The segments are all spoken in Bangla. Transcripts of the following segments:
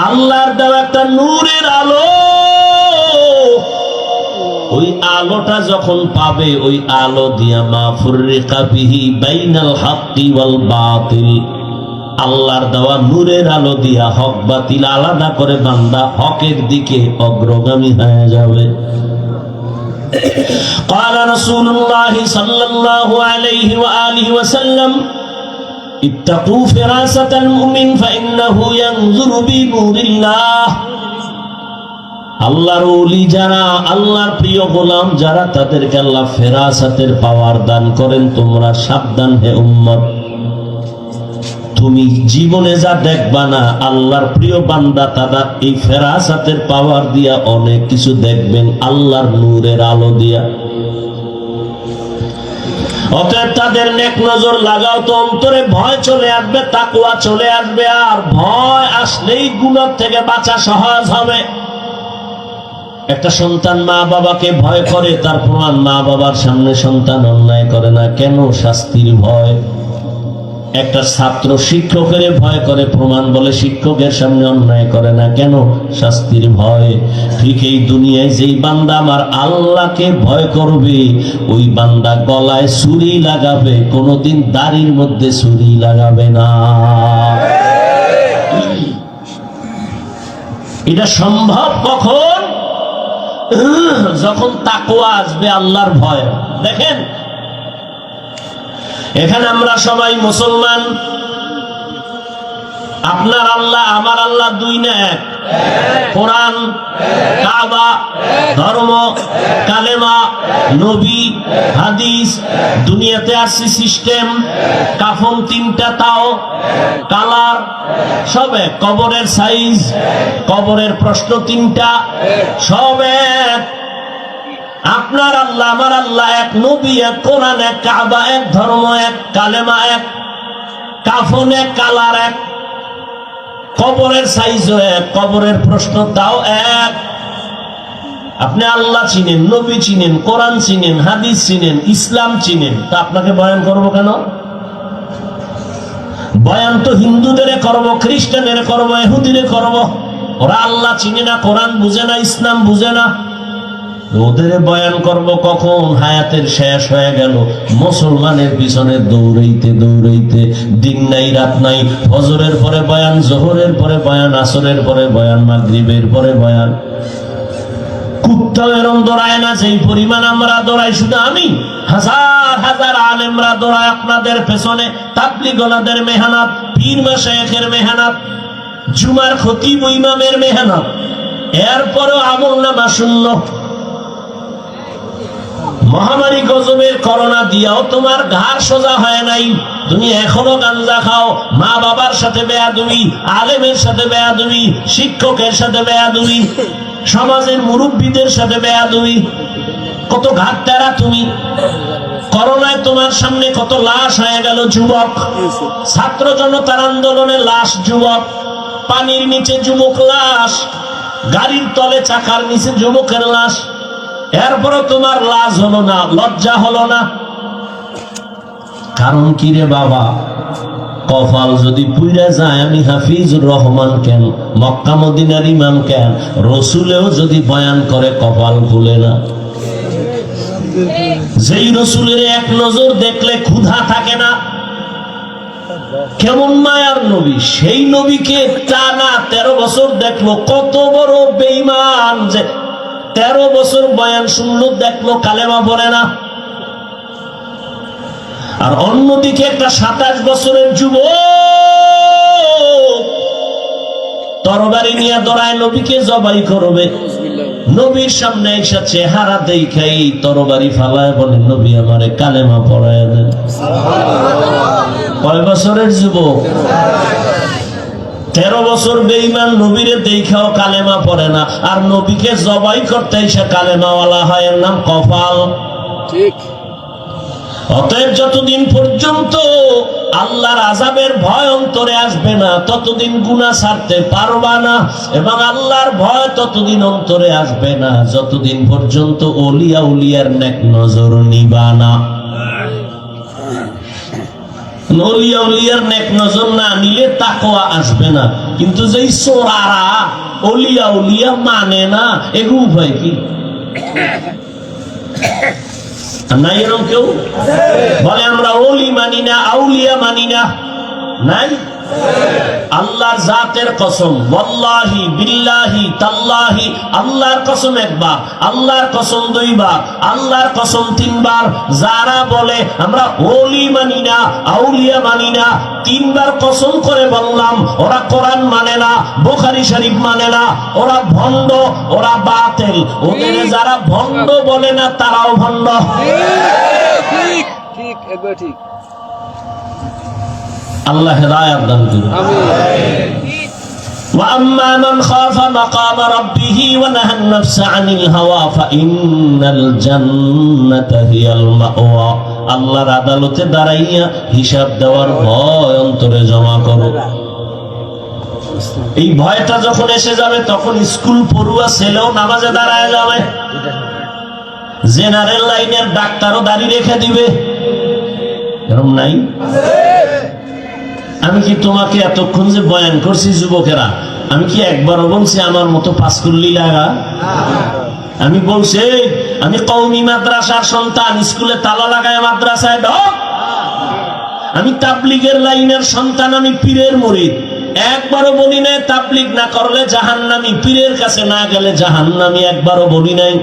আল্লাহর দেওয়া একটা নূরের আলো, ওই আলোটা যখন পাবে ওই আলো দিয়া মা ফুররিকা বিহি বাইনাল হাক্কি ওয়াল বাতিল, আল্লাহর দেওয়া নূরের আলো দিয়া হক বাতিল আলাদা করে বান্দা হকের দিকে অগ্রগামী হয়ে যাবে। قال رسول الله صلى الله عليه وآله وسلم اتقوا فراسة المؤمن فإنه ينظر بنور الله। আল্লাহর ওলি যারা, আল্লাহর প্রিয় গোলাম যারা, তাদেরকে আল্লাহ ফেরাসাতের পাওয়ার দান করেন। তোমরা সাবধান হে উম্মত, তুমি জীবনে যা দেখবা না, আল্লাহর প্রিয় বান্দা তারা এই ফেরাসাতের পাওয়ার দিয়া অনেক কিছু দেখবেন, আল্লাহর নূরের আলো দিয়া। অতএব তাদের নেক নজর লাগাও তো অন্তরে ভয় চলে আসবে, তাকওয়া চলে আসবে, আর ভয় আসলেই গুনাহ থেকে বাঁচা সহজ হবে। একটা সন্তান মা বাবাকে ভয় করে, তার প্রমাণ মা বাবার সামনে সন্তান অন্যায় করে না, কেন? শাস্তির ভয়। একটা ছাত্র শিক্ষকের ভয় করে, প্রমাণ বলে শিক্ষকের সামনে অন্যায় করে না, কেন? শাস্তির ভয়। ঠিক এই দুনিয়ায় যেই বান্দা আমার আল্লাহকে ভয় করবে, ওই বান্দা গলায় ছুরি লাগাবে, কোনোদিন দাড়ির মধ্যে ছুরি লাগাবে না। এটা সম্ভব কখন? যখন তাকওয়া আসবে, আল্লাহর ভয়। দেখেন এখানে আমরা সবাই মুসলমান, আপনার আল্লাহ আমার আল্লাহ দুই না এক? কোরআন, কাবা, ধর্ম, কালেমা, নবী, হাদিস, দুনিয়াতে আসছে সিস্টেম, কাফন তিনটা, তাও কালার, সব এক। কবরের সাইজ, কবরের প্রশ্ন তিনটা, সব এক। আপনার আল্লাহ আমার আল্লাহ এক, নবী এক, কোরআন এক, কাবা এক, ধর্ম এক, কালেমা এক, কাফন এক, কালার এক, কবরের সাইজও এক, কবরের প্রশ্ন তাও এক। আপনি আল্লাহ চিনেন, নবী চিনেন, কোরআন চিনেন, হাদিস চিনেন, ইসলাম চিনেন, তা আপনাকে বয়ান করবো কেন? বয়ান তো হিন্দুদের করবো, খ্রিস্টানের করবো, ইহুদিরে করবো। ওরা আল্লাহ চিনে না, কোরআন বুঝে না, ইসলাম বুঝে না, ওদের বয়ান করব কখন? হায়াতের শেষ হয়ে গেল, মুসলমানের পিছনে দৌড়াইতে দৌড়াইতে, দিন নাই রাত নাই, ফজরের পরে বয়ান, জোহরের পরে বয়ান, আসরের পরে বয়ান, মাগরিবের পরে বয়ান। কুত্তাও এরম দৌড়ায় না যেই পরিমাণ আমরা দৌড়াই। শুধু আমি, হাজার হাজার আলেমরা দৌড়ায় আপনাদের পেছনে, তাবলীগওয়ালাদের মেহনত, পীর মাশায়েখের মেহনত, জুমার খতিব ইমামের মেহনত, এরপরও আমলনামা শূন্য। মহামারী গজবের করোনা দিয়াও তোমার ঘাড় সোজা হয় নাই, তুমি এখনো গাঞ্জা খাও, মা বাবার সাথে বেয়াদবি, আলেমের সাথে বেয়াদবি, শিক্ষকের সাথে বেয়াদবি, সমাজের মুরব্বীদের সাথে বেয়াদবি। কত ঘাট তেরা তুমি। করোনায় তোমার সামনে কত লাশ হয়ে গেল যুবক, ছাত্র জনতার আন্দোলনে লাশ যুবক, পানির নিচে যুবক লাশ, গাড়ির তলে চাকার নিচে যুবকের লাশ। এরপরও তোমার লাজ হলো না, লজ্জা হলো না। কারণ কি রে বাবা? কপাল যদি পুইরা যায়, আমি হাফিজুর রহমান কেন, মক্কা মদিনার ইমাম কেন, রসুলেও যদি বয়ান করে কপাল খুলে না। যেই রসুলের এক নজর দেখলে ক্ষুধা থাকে না, কেমন মায়ার নবী, সেই নবীকে টানা 13 বছর দেখলো। কত বড় বেঈমান যে 13 বছর বয়ান শুনলো, দেখলো কালেমা পড়ে না। আর অন্যদিকে একটা 27 বছরের যুবক তরবারি নিয়ে দৌড়ায়, নবীকে জবাই করবে। নবীর সামনে এসে চেহারা দেখাই তরবারি ফালায় বলে, নবী আমারে কালেমা পড়ায় দেন। কয় বছরের যুবক? 13 বছর বেঈমান, নবীরে দেখাও কালেমা পড়ে না, আর নবীকে জবাই করতে এসে কালেমাওয়ালা হয়, এর নাম কপাল। ঠিক। অতএব যতদিন পর্যন্ত আল্লাহর আযাবের ভয় অন্তরে আসবে না, ততদিন গুনাহ ছাড়তে পারবা না, এবং আল্লাহর ভয় ততদিন অন্তরে আসবে না যতদিন পর্যন্ত ওলিয়া উলিয়ার নেক নজর নিবা না। ওলিয়া উলিয়ার নেক নজর না নিলে তাকওয়া আসবে না। কিন্তু যেই চোরারা অলিয়া উলিয়া মানে না, এগুলো উপায় কি? নাই এরকম কেউ বলে আমরা ওলি মানি না, আউলিয়া মানি না? নাই। আল্লাহর জাতের কসম, ওয়াল্লাহি বিল্লাহি তাল্লাহি, আল্লাহর কসম একবার, আল্লাহর কসম দুইবার, আল্লাহর কসম তিনবার। যারা বলে আমরা ওলি মানি না, আউলিয়া মানি না, তিনবার কসম করে বললাম ওরা কোরআন মানে না, বুখারী শরীফ মানে না, ওরা ভণ্ড, ওরা বাতিল। ওদের যারা ভণ্ড বলে না তারাও ভণ্ড। ঠিক ঠিক একবার ঠিক। আল্লাহ হেদায়েত দান করুন। আমিন। وأما من خاف مقام ربه ونهى النفس عن الهوى فإن الجنة هي المأوى। আল্লাহর আদালতে দাঁড়াইয়া হিসাব দেওয়ার ভয় অন্তরে জমা করো। এই ভয়টা যখন এসে যাবে তখন স্কুল পড়ুয়া ছেলেও নামাজে দাঁড়ায় যাবে, জেনারেল লাইনের ডাক্তারও দাঁড়িয়ে রেখে দিবে। এরকম নাই? আমি কি তোমাকে এতক্ষণ যে বয়ান করছি যুবকেরা, আমি কি একবারও বলছি আমার মতো পাস করলি লাগা? আমি বলছি আমি কওমি মাদ্রাসার সন্তান, স্কুলে তালা লাগায় মাদ্রাসায় ঢোক। আমি তাবলিগের লাইনের সন্তান, আমি পীরের মুরিদ। একবারও বলি নাই তাবলিগ না করলে জাহান্নামী, পীরের কাছে না গেলে জাহান্নামী, একবারও বলি নাই।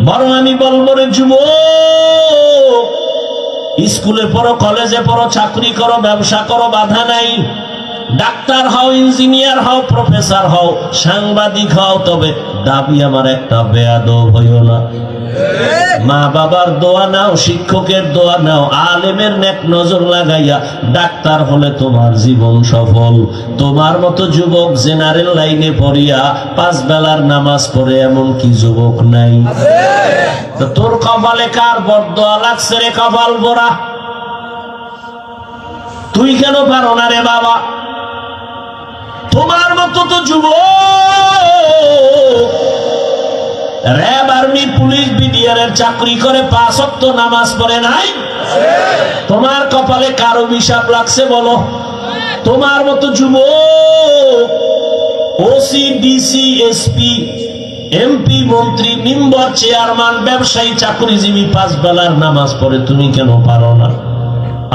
বরং আমি বলবো রে যুবক, স্কুলে পড়ো, কলেজে পড়ো, চাকরি করো, ব্যবসা করো, বাধা নাই। ডাক্তার হও, ইঞ্জিনিয়ার হও, প্রফেসর হও, সাংবাদিক হও, তবে দাবি আমার একটা, বেয়াদব হইও না। মা বাবার দোয়া নাও, শিক্ষকের দোয়া নাও, আলেমের নেক নজর লাগাইয়া ডাক্তার হলে তোমার জীবন সফল। তোমার মতো যুবক জেনারেল লাইনে পড়িয়া 5 বেলার নামাজ পড়ে এমন কি যুবক নাই? তোর কপালে কার বরদোয়া লাগছে রে কপাল পোড়া? তুই কেন পারো না রে বাবা? তোমার মতো তো যুবক র‍্যাব, আর্মি, পুলিশ, বিডিআর এর চাকরি করে 5 ওয়াক্ত নামাজ পড়ে নাই। তোমার কপালে কার অভিশাপ লাগছে বলো? তোমার মতো যুবক ওসি, ডিসি, এসপি, এমপি, মন্ত্রী, মেম্বার, চেয়ারম্যান, ব্যবসায়ী, চাকরিজীবী 5 বেলার নামাজ পড়ে, তুমি কেন পারো না?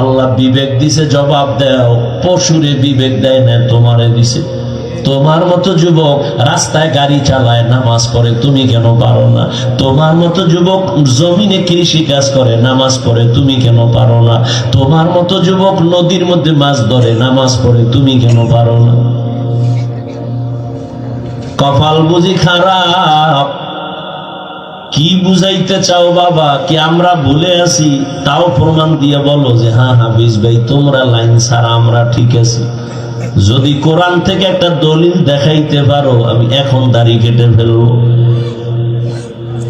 আল্লাহ বিবেক দিছে, জবাব দাও। পশুরে বিবেক দেয় না, তোমারে দিছে। তোমার মতো যুবক রাস্তায় গাড়ি চালায়, নামাজ পড়ে, তুমি কেন পারো না? তোমার মতো যুবক জমিনে কৃষি কাজ করে, নামাজ পড়ে, তুমি কেন পারো না? তোমার মতো যুবক নদীর মধ্যে মাছ ধরে, নামাজ পড়ে, তুমি কেন পারো না? কপাল বুঝি খারাপ? কি বুঝাইতে চাও বাবা? কি আমরা ভুলে আছি? তাও প্রমাণ দিয়ে বলো যে হ্যাঁ হাফিজ ভাই, তোমরা লাইন ছাড়া আমরা ঠিক আছি। যদি কোরআন থেকে একটা দলিল দেখাইতে পারো, আমি এখন দাড়ি কেটে ফেলবো।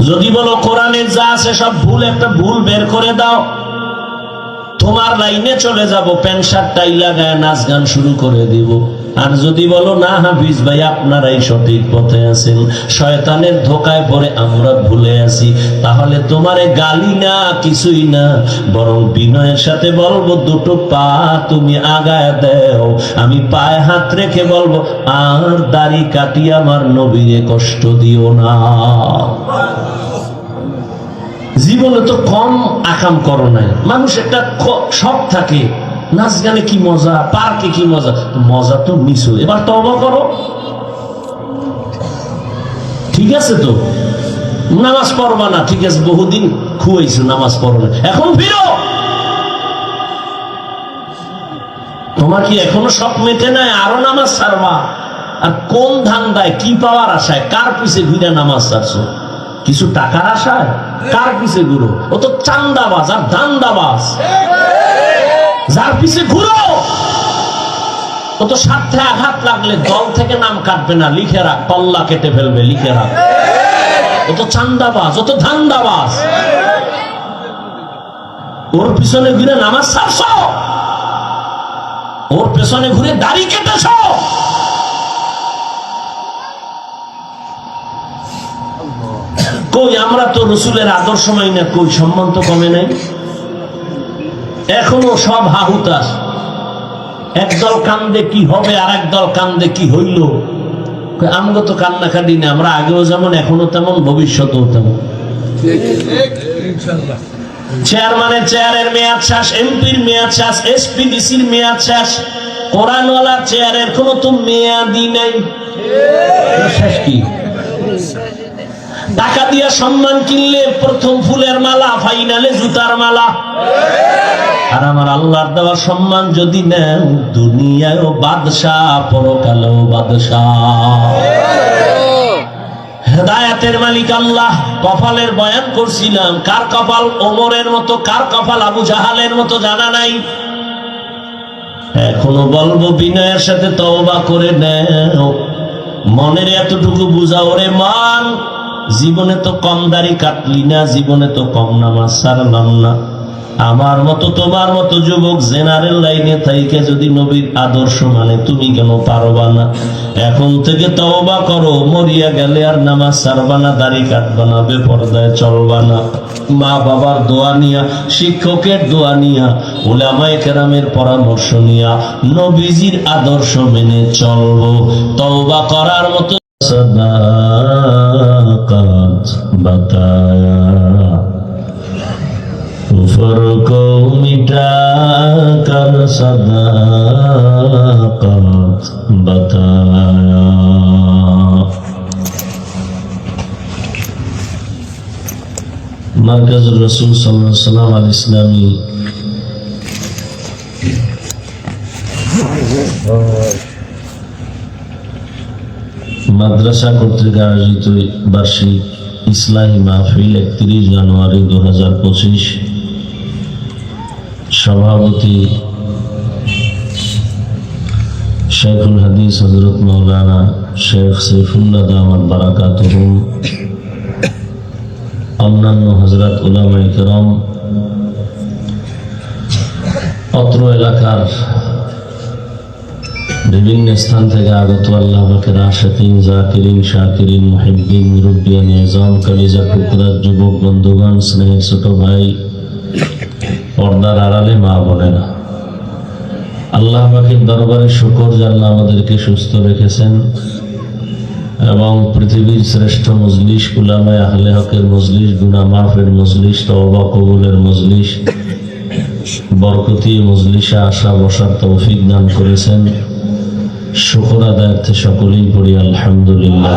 যদি বলো কোরআনে যা আছে সব ভুল, একটা ভুল বের করে দাও, তোমার লাইনে চলে যাব, প্যান্ট শার্ট টাই লাগায় নাচ গান শুরু করে দিব। আর যদি বলো না হাফিজ ভাই আপনারাই সঠিক পথে আছেন, শয়তানের ধোকায় পড়ে আমরা ভুলে আছি, তাহলে তোমারে গালি না, কিছুই না, বরং বিনয়ের সাথে বলবো দুটো পা তুমি আগায় দাও। আমি পায়ে হাত রেখে বলবো, আর দাড়ি কাটি আমার নবীরে কষ্ট দিও না। জীবনে তো কম আকাম করো নাই। মানুষ একটা শখ থাকে, নাচ গানে কি মজা, পার্কে কি মজা, মজা তো মিছো। এবার তওবা করো, ঠিক আছে? তো নামাজ পড়বা না, ঠিক আছে, বহুদিন খুয়াইছো, নামাজ পড়ো না, এখন ফিরো। তোমার কি এখনো শখ মেটে নাই? আরো নামাজ ছাড়বা? আর কোন ধান্দায়, কি পাওয়ার আশায়, কার পিছে ঘুরে নামাজ ছাড়ছো? কিছু টাকার আশায়? কার পিছে ঘুরো? ও তো চান্দাবাজ আর ধান্দাবাজ। যার পিছে ঘুরো ও তো স্বার্থে আঘাত লাগলে দল থেকে নাম কাটবে না, লিখে রাখ, পল্লা কেটে ফেলবে, লিখে রাখ। ও তো চান্দাবাজ, ও তো ধান্দাবাজ। ওর পিছনে ঘুরে নামাজ ছাড়ছো, ওর পেছনে ঘুরে দাড়ি কেটেছ। কই আমরা তো রসুলের আদর্শ মানি না, কই সম্মান তো কমে নাই, এখনো সব হাহুতাস। একদল কান্দে কি হবে আর একদল কান্দে কি হইল। আমরা তো কান্না কাটি না, আমরা আগেও যেমন এখনো তেমন ভবিষ্যতেও তেমন। চেয়ারম্যানের চেয়ারের মেয়াদ শেষ, এমপির মেয়াদ শেষ, এসপিডিসির মেয়াদ শেষ, কোরআনওয়ালা চেয়ারের কোনো তো মেয়াদই নাই। শেষ কি? টাকা দিয়া সম্মান কিনলে প্রথম ফুলের মালা, ফাইনালে জুতার মালা। আর আমার আল্লাহর দেওয়া সম্মান যদি নেন, দুনিয়ায়ও বাদশাহ, পরকালেও বাদশাহ। হেদায়েতের মালিক আল্লাহ। কপালের বয়ান করছিলাম, কার কপাল ওমরের মতো, কার কপাল আবু জাহালের মতো জানা নাই। এখনো বলবো বিনয়ের সাথে তওবা করে নেও, মনের এতটুকু বুঝাও রে মান, জীবনে তো কম দাড়ি কাটলি না, জীবনে তো কম নামাজ ছাড়লাম না। আমার মতো তোমার মতো যুবক জেনারেল লাইনে থাইকে যদি নবীর আদর্শ মানে তুমি কেন পারবা না? এখন থেকে তওবা করো, মরিয়া গেলে আর নামাজ ছাড়বা না, দাড়ি কাটবা না, বেপরদায় চলবা না। মা বাবার দোয়া নিয়া, শিক্ষকের দোয়া নিয়া, উলামায়ে কেরামের পরামর্শ নিয়া নবীজির আদর্শ মেনে চলবো। তওবা করার মতো সাদাকাত বাতায়া, কুফর को मिटा कर सदाकत बताया। मरकजुर रसूल सल्लल्लाहु अलैहि वसल्लम अल इस्लामी মাদ্রাসা কর্তৃক আয়োজিত বার্ষিক ইসলাহি মাহফিল 31 জানুয়ারি 2025। সভাপতি শেখুল হাদিস হযরত মাওলানা শেখ সৈফুল্লাহ দামাত বারাকাতুহু, অন্যান্য হযরত উলামায়ে কেরাম, অত্র এলাকার বিভিন্ন স্থান থেকে আগত আল্লাহ পাকের আশিকিন, জাকিরিন, শাকিরিন, মুহিব্বিন, মুরব্বিয়ান নিজাম, কলিজা টুকরার যুবক বন্ধুগণ, স্নেহের ছোট ভাই, পর্দার আড়ালে মা বোনেরা, আল্লাহ পাকের দরবারে শুকর যে আল্লাহ আমাদেরকে সুস্থ রেখেছেন এবং পৃথিবীর শ্রেষ্ঠ মজলিস, উলামায়ে আহলে হকের মজলিস, গুনাহ মাফের মজলিস, তওবা কবুলের মজলিস, বরকতি মজলিসে আসা বসার তৌফিক দান করেছেন। শুকর আদায়ার্থে সকলেই পড়ি আলহামদুলিল্লাহ।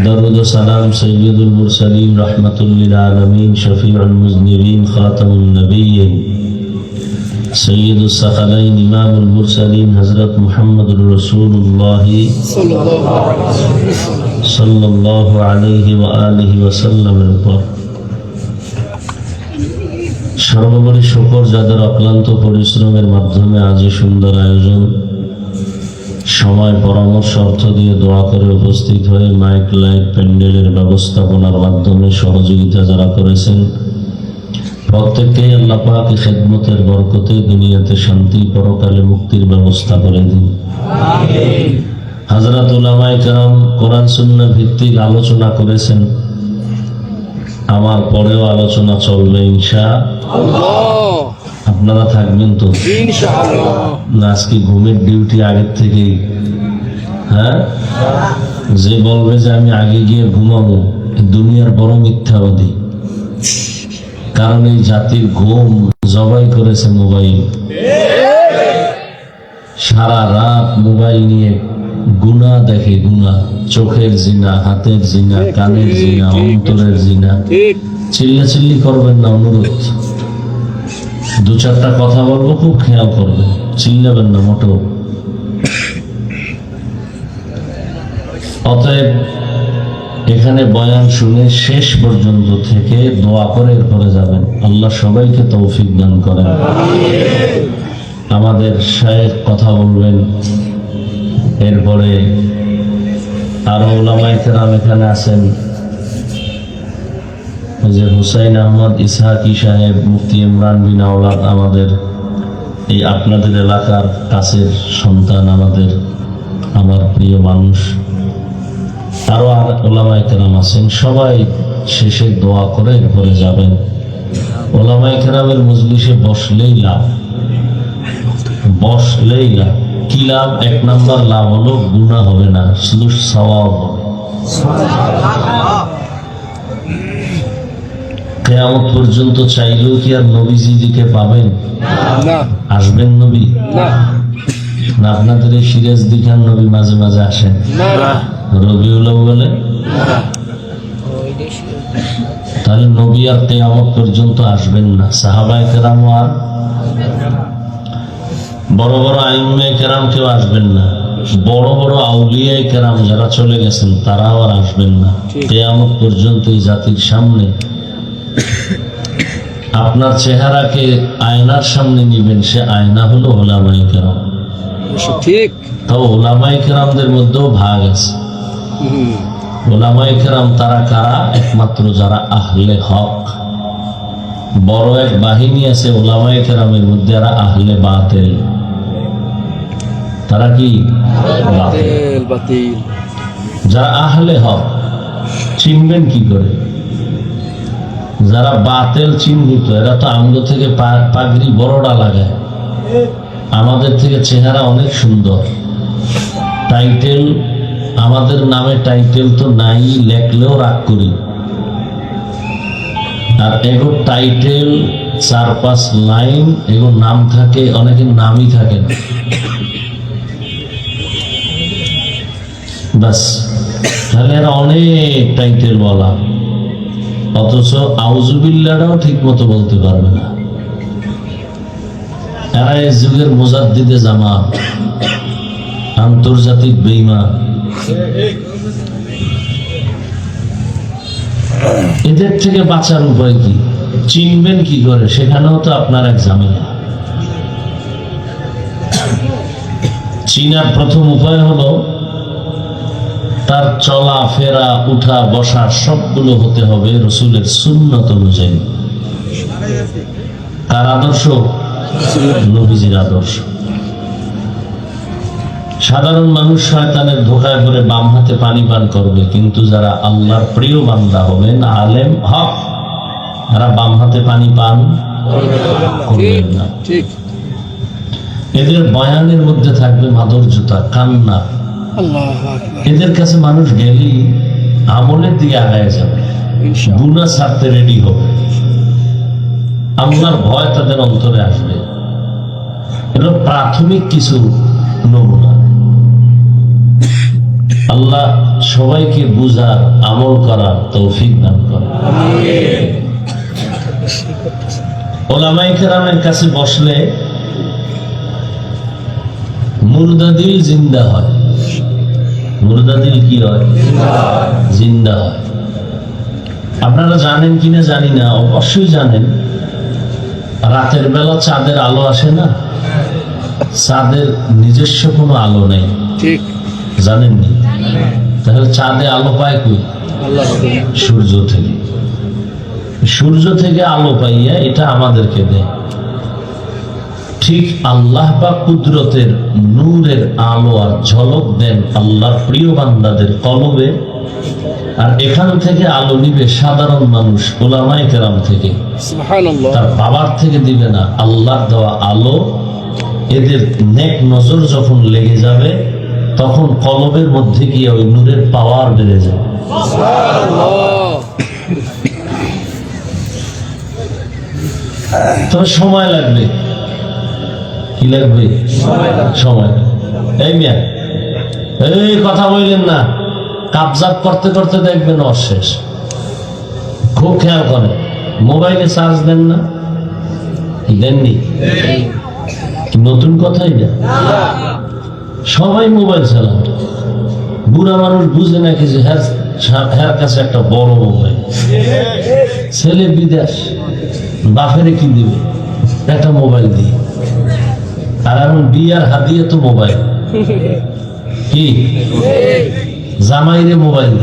দরুদ ও সালাম সৈয়দুল মুরসালিন, রাহমাতুল লিল আলামিন, শফিউল মুজনিবিন, খাতামুন নবিয়্যিন, সৈয়দুস সাকালাইন, ইমামুল মুরসালিন, হযরত মুহাম্মদুর রাসূলুল্লাহ সাল্লাল্লাহু আলাইহি ওয়া আলিহি ওয়া সাল্লামের উপর সর্বোপরি শুকর যাদের অক্লান্ত পরিশ্রমের মাধ্যমে আজ সুন্দর আয়োজন, সময়, পরামর্শ, অর্থ দিয়ে দোয়া করে উপস্থিত হয়ে মাইক, লাইট, প্যান্ডেলের ব্যবস্থাপনার মাধ্যমে সহযোগিতা যারা করেছেন, প্রত্যেককেই আল্লাহ পাক খেদমতের বরকতে দুনিয়াতে শান্তি, পরকালে মুক্তির ব্যবস্থা করে দিন। আমিন। হযরত উলামায়ে কেরাম কোরআন সুন্নাহ ভিত্তিক আলোচনা করেছেন, আমার পরেও আলোচনা চলবে ইনশাআল্লাহ। আপনারা থাকবেন তো ইনশাআল্লাহ? না আজকে ঘুমের ডিউটি আগের থেকেই? হ্যাঁ, যে বলবে যে আমি আগে গিয়ে ঘুমাবো, দুনিয়ার বড় মিথ্যাবাদী। কারণ এই জাতির ঘুম জবাই করেছে মোবাইল। সারা রাত মোবাইল নিয়ে গুনাহ দেখে, গুনাহ, চোখের জিনা, হাতের জিনা, কানের জিনা, অন্তরের জিনা। চিল্লাচিল্লি করবেন না, অনুরোধ। দু চারটা কথা বলবো, খুব খেয়াল করবেন, চিল্লাবেন না মোটেও। অতএব এখানে বয়ান শুনে শেষ পর্যন্ত থেকে দোয়া করে এরপরে যাবেন। আল্লাহ সবাইকে তৌফিক দান করেন। আমাদের শায়েখ কথা বলবেন, এরপরে আরো উলামায়ে কেরাম এখানে আছেন, যে হুসাইন আহমদ ইসহাকি সাহেব, মুফতি ইমরান বিন আওলাদ, আমাদের এই আপনাদের এলাকার কাছের সন্তান, আমার প্রিয় মানুষ, আরো উলামায়ে কেরাম আছেন। সবাই শেষে দোয়া করে এরপরে যাবেন। উলামায়ে কেরামের মজলিসে বসলেই লাভ। বসলেই লাভ। কি লাভ? 1 নাম্বার লাভ হলো গুনাহ হবে না, শুধু সওয়াব হবে। কিয়ামত পর্যন্ত চাইলেও কি আর নবীজিকে পাবেন? না আসবেন নবী? না না আপনাদের এই সিরাজ দিখান নবী মাঝে মাঝে আসেন, না রবিউল আউয়ালে। তাহলে নবী আর কিয়ামত পর্যন্ত আসবেন না। সাহাবায়ে কেরাম আর বড় বড় আইম্মায়ে কেরাম কেউ আসবেন না। বড় বড় আউলিয়ায়ে কেরাম যারা চলে গেছেন তারাও আর আসবেন না। কিয়ামত পর্যন্ত এই জাতির সামনে আপনার চেহারাকে আয়নার সামনে নিবেন, সে আয়না হলো উলামায়ে কেরাম। ঠিক তাও উলামায়ে কেরামদের মধ্যেও ভাগ আছে। উলামায়ে কেরাম তারা কারা? একমাত্র যারা আহলে হক। বড় এক বাহিনী আছে উলামায়ে কেরামের মধ্যে, যারা আহলে বাতিল। তারা কি? বাতিল। তেল বাতিল যারা আহলে হক চিনবেন কি করে? যারা বাতিল চিহ্নিত, এরা তো আমগো থেকে পাগড়ি বড়টা লাগায়, আমাদের থেকে চেহারা অনেক সুন্দর, টাইটেল আমাদের নামে টাইটেল তো নাই, লেখলেও রাগ করি। আর এগো টাইটেল 4-5 লাইন, এগো নাম থাকে, অনেকের নামই থাকে না, বাস। তাহলে এরা অনেক টাইটেল বলা, অথচ আউযুবিল্লাহটাও ঠিক মতো বলতে পারবে না। এরা এই যুগের মুজাদ্দিদে জামাত, আন্তর্জাতিক বেঈমান। এদের থেকে বাঁচার উপায় কি? চিনবেন কি করে? সেখানেও তো আপনার এক ঝামেলা। চিনার প্রথম উপায় হলো তার চলা ফেরা উঠা বসা সবগুলো হতে হবে রসুলের সুন্নত অনুযায়ী। কার আদর্শ? নবীজির আদর্শ। সাধারণ মানুষ শয়তানের ধোঁকায় পড়ে বাম হাতে পানি পান করবে, কিন্তু যারা আল্লাহর প্রিয় বান্দা হবেন, আলেম হক, তারা বাম হাতে পানি পান করবেন না। ঠিক এদের বয়ানের মধ্যে থাকবে মাধুর্যতা, কান্না। আল্লাহু আকবার এদের কাছে মানুষ গেলেই আমলের দিকে আগায় যাবে, ইনশাআল্লাহ গুনাহ ছাড়তে রেডি হবে, আল্লাহর ভয় তাদের অন্তরে আসবে। এটা প্রাথমিক কিছু নমুনা। আল্লাহ সবাইকে বুঝার, আমল করার তৌফিক দান করে। উলামায়ে কেরামের কাছে বসলে মুর্দা দিল জিন্দা হয়। মুর্দা দিল কি হয়? জিন্দা হয়। আপনারা জানেন কিনা জানি না, অবশ্যই জানেন, রাতের বেলা চাঁদের আলো আসে না? চাঁদের নিজস্ব কোনো আলো নেই, ঠিক জানেননি? তাহলে চাঁদে আলো পায় কই? আল্লাহ সূর্য থেকে। সূর্য থেকে আলো পাইয়া এটা আমাদেরকে দেয়। ঠিক আল্লাহ বা কুদরতের নূরের আলো আর ঝলক দেন আল্লাহর প্রিয় বান্দাদের কলবে, আর এখান থেকে আলো নিবে সাধারণ মানুষ, উলামায়ে কেরাম থেকে। সুবহানাল্লাহ তার বাবার থেকে দিবে না, আল্লাহর দেওয়া আলো এদের নেক নজর যখন লেগে যাবে, তখন কলবের মধ্যে গিয়ে ওই নূরের পাওয়ার বেড়ে যাবে। তবে সময় লাগবে। কি লাগবে? সময়। এই মিয়া, এই কথা বললেন না, কাবজাব করতে করতে দেখবেন অশেষ। খুব খেয়াল করেন, মোবাইলে চার্জ দেন না? দেননি? নতুন কথাই না, সবাই মোবাইল চালান। বুড়া মানুষ বুঝে না কিছু, হ্যার কাছে একটা বড় মোবাইল। ছেলে বিদেশ, বাপেরে কি দিবে? একটা মোবাইল দিয়ে। আর এখন বিয়ার হাদিয়ে তো মোবাইল। কি জামাইরে মোবাইল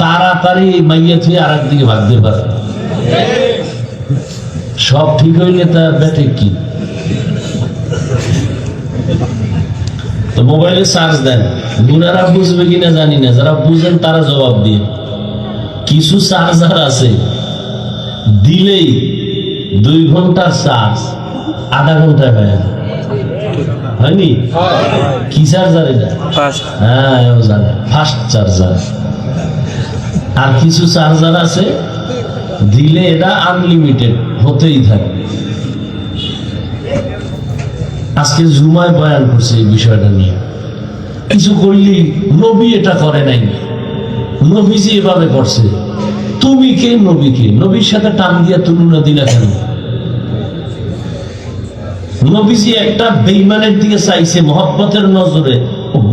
তাড়াতাড়ি মাইয়া থুই আর একদিকে ভাগতে পারে। সব ঠিক হইলে তার ব্যাটে কি? তো মোবাইলে চার্জ দেন। বুড়ারা বুঝবে কিনা জানি না, যারা বুঝেন তারা জবাব দিয়ে। কিছু চার্জার আছে দিলেই 2 ঘন্টার চার্জ আধা ঘন্টায় হয়ে যায়। হয়নি? কি চার্জার এটা? হ্যাঁ, এও জানে, ফাস্ট চার্জার। আর কিছু চার্জার আছে দিলে এটা আনলিমিটেড হতেই থাকে। আজকে জুমায় বয়ান করছে এই বিষয়টা নিয়ে। কিছু করলি নবী এটা করে নাই, নবীজি এভাবে করছে। তুমি কে নবীকে? নবীর সাথে টান দিয়া তুলনা দিলা কেন? নবীজি একটা বেঈমানের দিকে চাইছে মহব্বতের নজরে,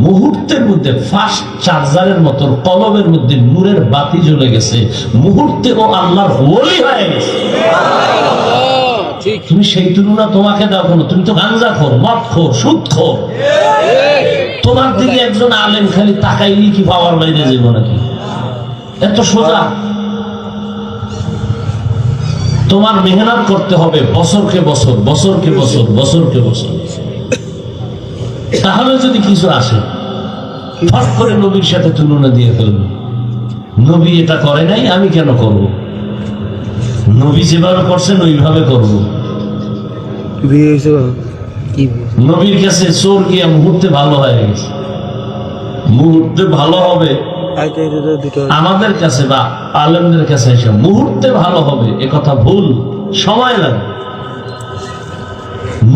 মুহূর্তের মধ্যে ফাস্ট চার্জারের মতো কলমের মধ্যে নূরের বাতি জ্বলে গেছে, মুহূর্তে ও আল্লাহর ওলি হয়ে গেছে। তুমি সেই তুলনা তোমাকে দাও কেন? তুমি তো গাঞ্জা খোর, মদ খোর, সুদ খোর। তোমার দিকে একজন আলেম খালি তাকাইলি কি পাওয়ার বাইরে যাবো নাকি? এত সোজা। তোমার মেহনত করতে হবে বছরকে বছর, বছরকে বছর, বছরকে বছর, তাহলে যদি কিছু আসে। ফট করে নবীর সাথে তুলনা দিয়ে ফেলবো। নবী এটা করে নাই, আমি কেন করব? নবী যেভাবে করছেন ওইভাবে করব। নবীর কাছে চোর গিয়া মুহূর্তে ভালো হয়ে গেছে, মুহূর্তে ভালো হবে। আমাদের কাছে বা আলেমদের কাছে এসে মুহূর্তে ভালো হবে এ কথা ভুল, সময় লাগে।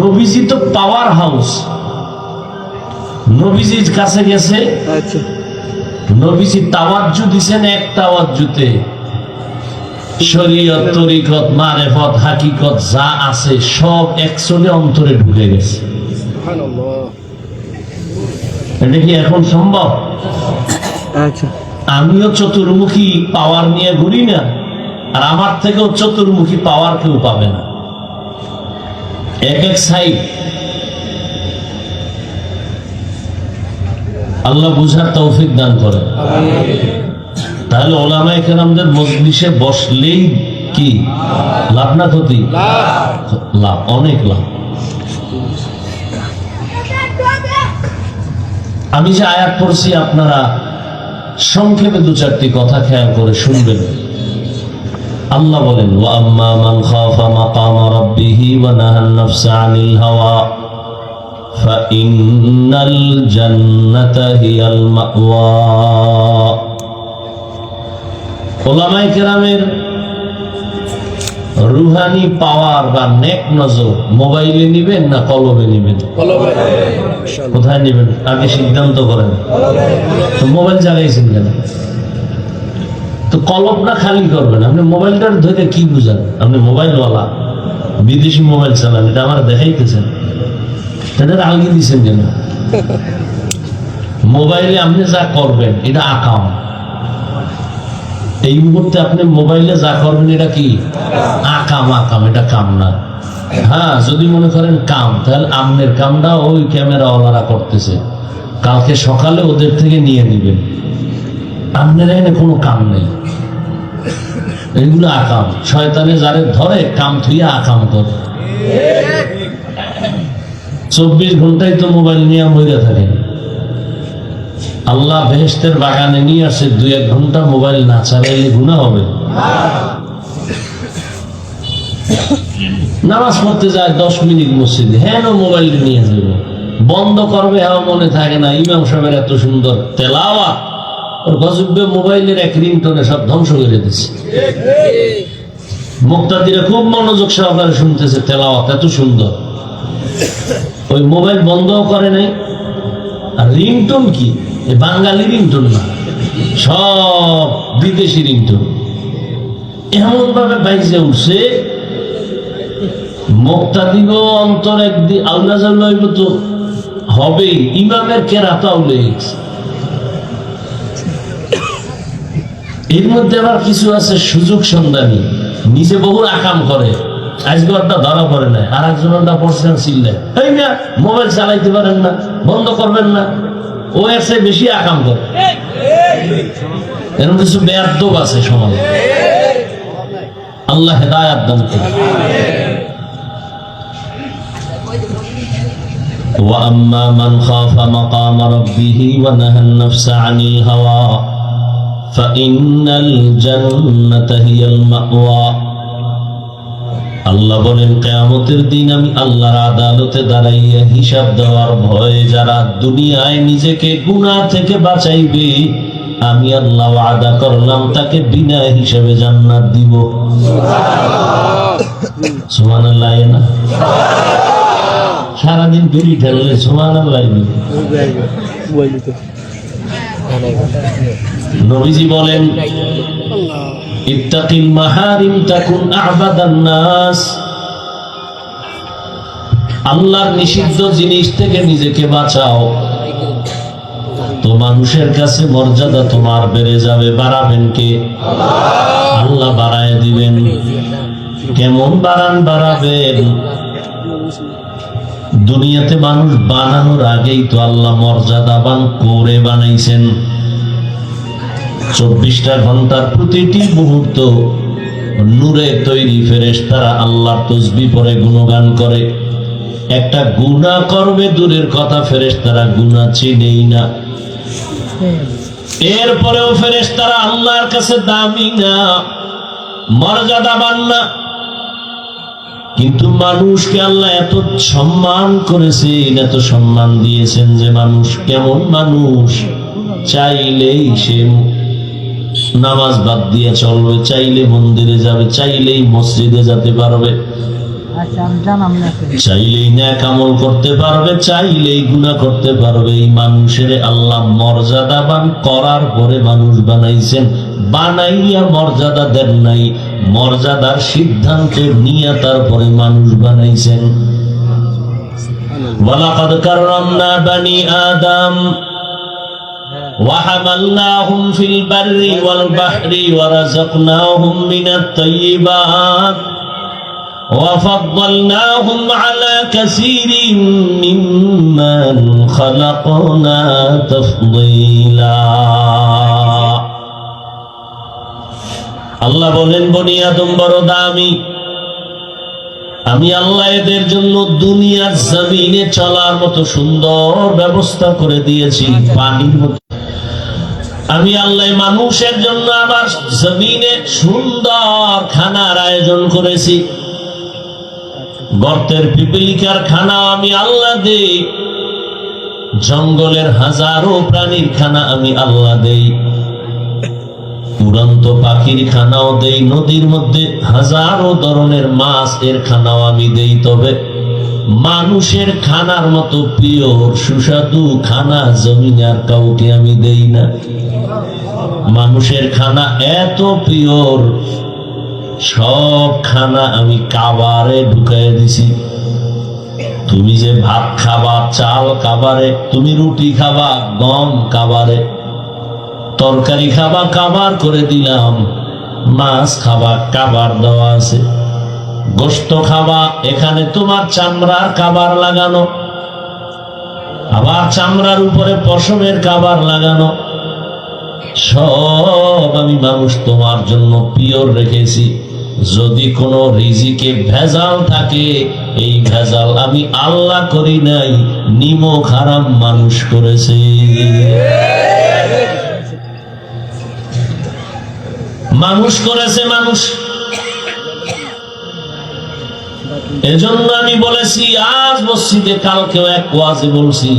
নবীজি তো পাওয়ার হাউস। নবীজির কাছে গেছে, নবীজি তাওয়াজ্জু দিছেন এক তাওয়াজ্জুতে। শরীয়ত, তরিকত, মারেফত, হাকিকত যা আছে সব একসঙ্গে অন্তরে ঢুকে গেছে। এটা কি এখন সম্ভব? আমিও চতুর্মুখী পাওয়ার নিয়ে ঘুরি না, আর আমার থেকেও চতুর্মুখী পাওয়ার কেউ পাবে না। এক এক সাইড। আল্লাহ বুঝার তৌফিক দান করে। তাহলে ওলামায়ে কেরামদের মজলিসে বসলেই কি লাভ না ক্ষতি? লাভ, অনেক লাভ। আমি যে আয়াত পড়ছি আপনারা সংক্ষেপে দু চারটি কথা খেয়াল করে শুনবেন। আল্লাহ বলেন, ওয়া আম্মা মান খাফা মাকামা রাব্বিহি ওয়া নাহান নাফসা আনিল হাওয়া ফাইন্নাল জান্নাতা হিয়াল মাওয়া। ওলামায়ে কেরামের রুহানি পাওয়ার বা নেক নজর মোবাইলে নিবেন না কলবে নিবেন? কোথায় নিবেন আগে সিদ্ধান্ত করেন। তো মোবাইল চালাইছেন কেন? তো কলবটা খালি করবেন। আপনি মোবাইলটার ধরে কি বুঝান? আপনি মোবাইলওয়ালা, বিদেশি মোবাইল চালান, এটা আমার দেখাইতেছেন, তাদের আলগি দিচ্ছেন কেন? মোবাইলে আপনি যা করবেন এটা আকাম। এই মুহূর্তে আপনি মোবাইলে যা করবেন এটা কি আকাম? আকাম, এটা কাম না। হ্যাঁ, যদি মনে করেন কাম, তাহলে আমনের কামটা ওই ক্যামেরাওয়ালারা করতেছে, কালকে সকালে ওদের থেকে নিয়ে নিবেন। আমনের এখানে কোনো কাম নেই, এইগুলো আকাম। শয়তানে যারে ধরে কাম থুইয়া আকাম করে। 24 ঘন্টায় তো মোবাইল নিয়ে মরে থাকে। আল্লাহ বেহেশতের বাগানে নিয়ে আসে, 2-1 ঘন্টা মোবাইল না চালাইলে গুনাহ হবে। নামাজ পড়তে যায় 10 মিনিট মসজিদে, হ্যাঁ মোবাইল নিয়ে যাব, বন্ধ করবে, হ্যাঁ মনে থাকে না। ইমাম সাহেবের এত সুন্দর তেলাওয়াত, ওর গজবে মোবাইলের এক রিংটোনে সব ধ্বংস করে দিচ্ছে। মুক্তাদিরা খুব মনোযোগ সহকারে শুনতেছে, তেলাওয়াত এত সুন্দর, ওই মোবাইল বন্ধও করে নাই। আর রিংটোন কি বাঙালি রিংটোন না, সব বিদেশি রিংটোন। এমন ভাবে বাইজে উঠছে, মুক্তাদিগ অন্তর একদিন আল্লাহ তো হবেই, ইমামের কেরাত আউলে গেছে। এর মধ্যে আবার কিছু আছে সুযোগ সন্ধানী, নিজে বহু আকাম করে, আজকে ওটা ধরা পড়ে না, আর একজন ওটা পড়ছেন চিল্লে, এই না মোবাইল চালাইতে পারেন না, বন্ধ করবেন না, ও এসে বেশি আকাম করে। এরকম কিছু বেয়াদব আছে সমাজে। আল্লাহ হেদায়াত দান করুন। وأما من خاف مقام ربه ونهى النفس عن الهوى فإن الجنة هي المأوى। আল্লাহ বলেন কিয়ামতের দিন আমি আল্লাহর আদালতে দাঁড়াইয়া হিসাব দেওয়ার ভয়ে যারা দুনিয়ায় নিজেকে গুনাহ থেকে বাঁচাইবে, আমি আল্লাহ ওয়াদা করলাম তাকে বিনা হিসাবে জান্নাত দিব। সুবহানাল্লাহ। না সারাদিন বিড়ি ঢেললে সুবহানাল্লাহ। নবীজি বলেন ইত্তাকিল মাহারিম তাকুন আ'বাদান নাস। আল্লাহর নিষিদ্ধ জিনিস থেকে নিজেকে বাঁচাও, তো মানুষের কাছে মর্যাদা তোমার বেড়ে যাবে। বাড়াবেন কে? আল্লাহ বাড়ায় দিবেন। কেমন বাড়াবেন? দুনিয়াতে মানুষ বানানোর আগেই তো আল্লাহ মর্যাদাবান করে বানাইছেন। 24টা ঘন্টার প্রতিটি মুহূর্ত নূরে তৈরি ফেরেশতারা আল্লাহর তাসবিহ পড়ে গুণগান করে। একটা গুনাহ করবে দূরের কথা, ফেরেশতারা গুনাহ চিনেই না। এরপরেও ফেরেশতারা আল্লাহর কাছে দামি না, মর্যাদাবান না। কিন্তু মানুষকে আল্লাহ এত সম্মান করেছেন, এত সম্মান দিয়েছেন যে মানুষ কেমন মানুষ, চাইলেই সে নামাজ বাদ দিয়ে চলবে, চাইলে মন্দিরে যাবে, চাইলেই মসজিদে যেতে পারবে, চাইলেই নেক আমল করতে পারবে, চাইলেই গুনাহ করতে পারবে। এই মানুষের আল্লাহ মর্যাদাবান করার পরে মানুষ বানাইছেন, বানাইয়া মর্যাদা দেন নাই, মর্যাদার সিদ্ধান্ত নিয়ে তারপরে মানুষ বানাইছেন। ওয়ালাকাদ কাররামনা বানি আদম وحملناهم في البر والبحر ورزقناهم من الطيبات وفضلناهم على كثير ممن خلقنا تفضيلا। আল্লাহ বলেন বনি আদম বড় দামি, আমি আল্লাহ এদের জন্য দুনিয়ার জমিনে চলার মতো সুন্দর ব্যবস্থা করে দিয়েছি, পানির মতো। আমি আল্লাহ মানুষের জন্য আমার জমিনে সুন্দর খানার আয়োজন করেছি। গর্তের পিপিলিকার খানা আমি আল্লাহ দেই, জঙ্গলের হাজারো প্রাণীর খানা আমি আল্লাহ দেই, উড়ন্ত পাখির খানাও দেই, নদীর মধ্যে হাজারো ধরনের মাছ এর খানাও আমি দেই। তবে মানুষের খানার মতো পিওর সুস্বাদু খানা জমিনে আর কাউকে আমি দেই না। মানুষের খানা এত পিওর, সব খানা আমি কাবারে ঢুকাইয়া দিছি। তুমি যে ভাত খাবা চাল কাবারে, তুমি রুটি খাবা গম কাবারে, তরকারি খাবা কাবার করে দিলাম, মাছ খাবা কাবার দেওয়া আছে, গোশত খাবা এখানে তোমার চামড়ার কাবার লাগানো, আবার চামড়ার উপরে পশমের কাবার লাগানো। সব আমি মানুষ তোমার জন্য পিওর রেখেছি। যদি কোনো রিজিকে ভেজাল থাকে, এই ভেজাল আমি আল্লাহ করি নাই, নিমক হারাম মানুষ করেছে। মানুষ করেছে মানুষ। এজন্য আমি বলেছি আজ মসজিদে, কালকেও এক ওয়াজে বলছি,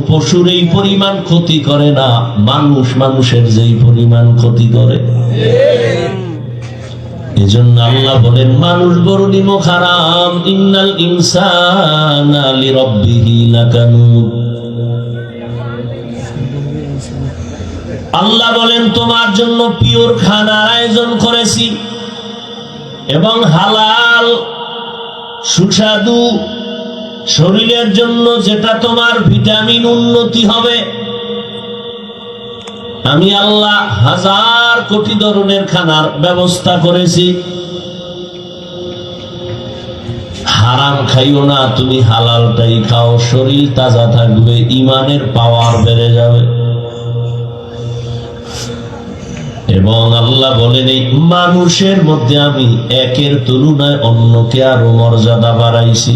পশুর এই পরিমাণ ক্ষতি করে না, মানুষ মানুষের যেই পরিমাণ ক্ষতি করে। এজন্য আল্লাহ বলেন মানুষ বড় নিমক হারাম। ইন্নাল ইনসানা লিরাব্বিহি লাকানুদ। আল্লাহ বলেন তোমার জন্য পিওর খানার আয়োজন করেছি এবং হালাল সুস্বাদু, শরীরের জন্য যেটা তোমার ভিটামিন উন্নতি হবে। আমি আল্লাহ হাজার কোটি ধরনের খানার ব্যবস্থা করেছি। হারাম খাইও না, তুমি হালালটাই খাও, শরীর তাজা থাকবে, ইমানের পাওয়ার বেড়ে যাবে। এবং আল্লাহ বলেন এই মানুষের মধ্যে আমি একের তুলনায় অন্যকে আরো মর্যাদা বাড়াইছি।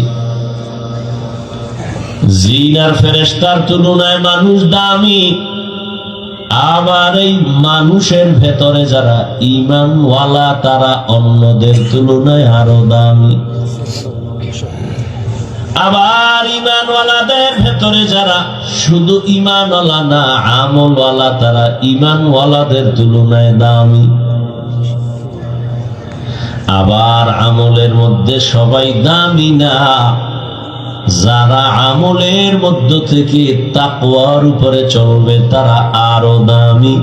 জিন আর ফেরেশতার তুলনায় মানুষ দামি, আবার এই মানুষের ভেতরে যারা ঈমানওয়ালা তারা অন্যদের তুলনায় আরো দামি। আবার ঈমানওয়ালাদের ভেতরে যারা শুধু ঈমানওয়ালা না আমলওয়ালা তারা ঈমানওয়ালাদের তুলনায় দামি। আবার আমলের মধ্যে সবাই দামি না, যারা আমলের মধ্য থেকে তাকওয়ার উপরে চলবে তারা আরো দামি।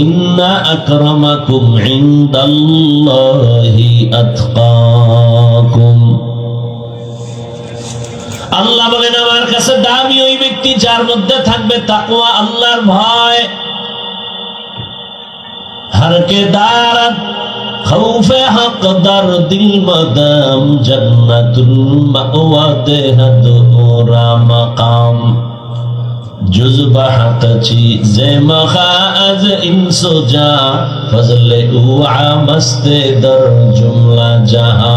ইন্না আকরামাকুম ইনদাল্লাহি আতকাকুম। আল্লাহ বলেন আমার কাছে দামি ওই ব্যক্তি যার মধ্যে থাকবে তাকওয়া, আল্লাহর ভয়। হরকে দারাত খৌফে হক দার দিল মদাম জান্নাতুল মাওয়া দেহদ ওরা মাকাম জুজবা হাকাচি জে মখা আজ ইনসো যা ফজলে উআ মস্তে দর জুমলা জাহা।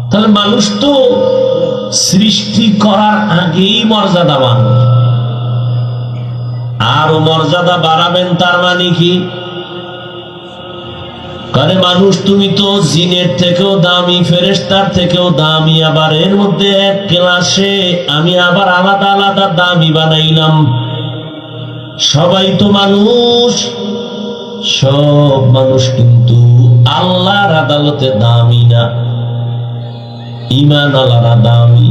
তাহলে মানুষ তো সৃষ্টি করার আগেই মর্যাদাবান, আরো মর্যাদা বাড়াবেন তার মানে কি? কারণ মানুষ তুমি তো জিনের থেকেও দামি, ফেরেশতার থেকেও দামি, আবার এর মধ্যে এক ক্লাসে আমি আবার আলাদা আলাদা দামি বানাইলাম। সবাই তো মানুষ, সব মানুষ কিন্তু আল্লাহর আদালতে দামি না, ঈমানওয়ালারা দামি।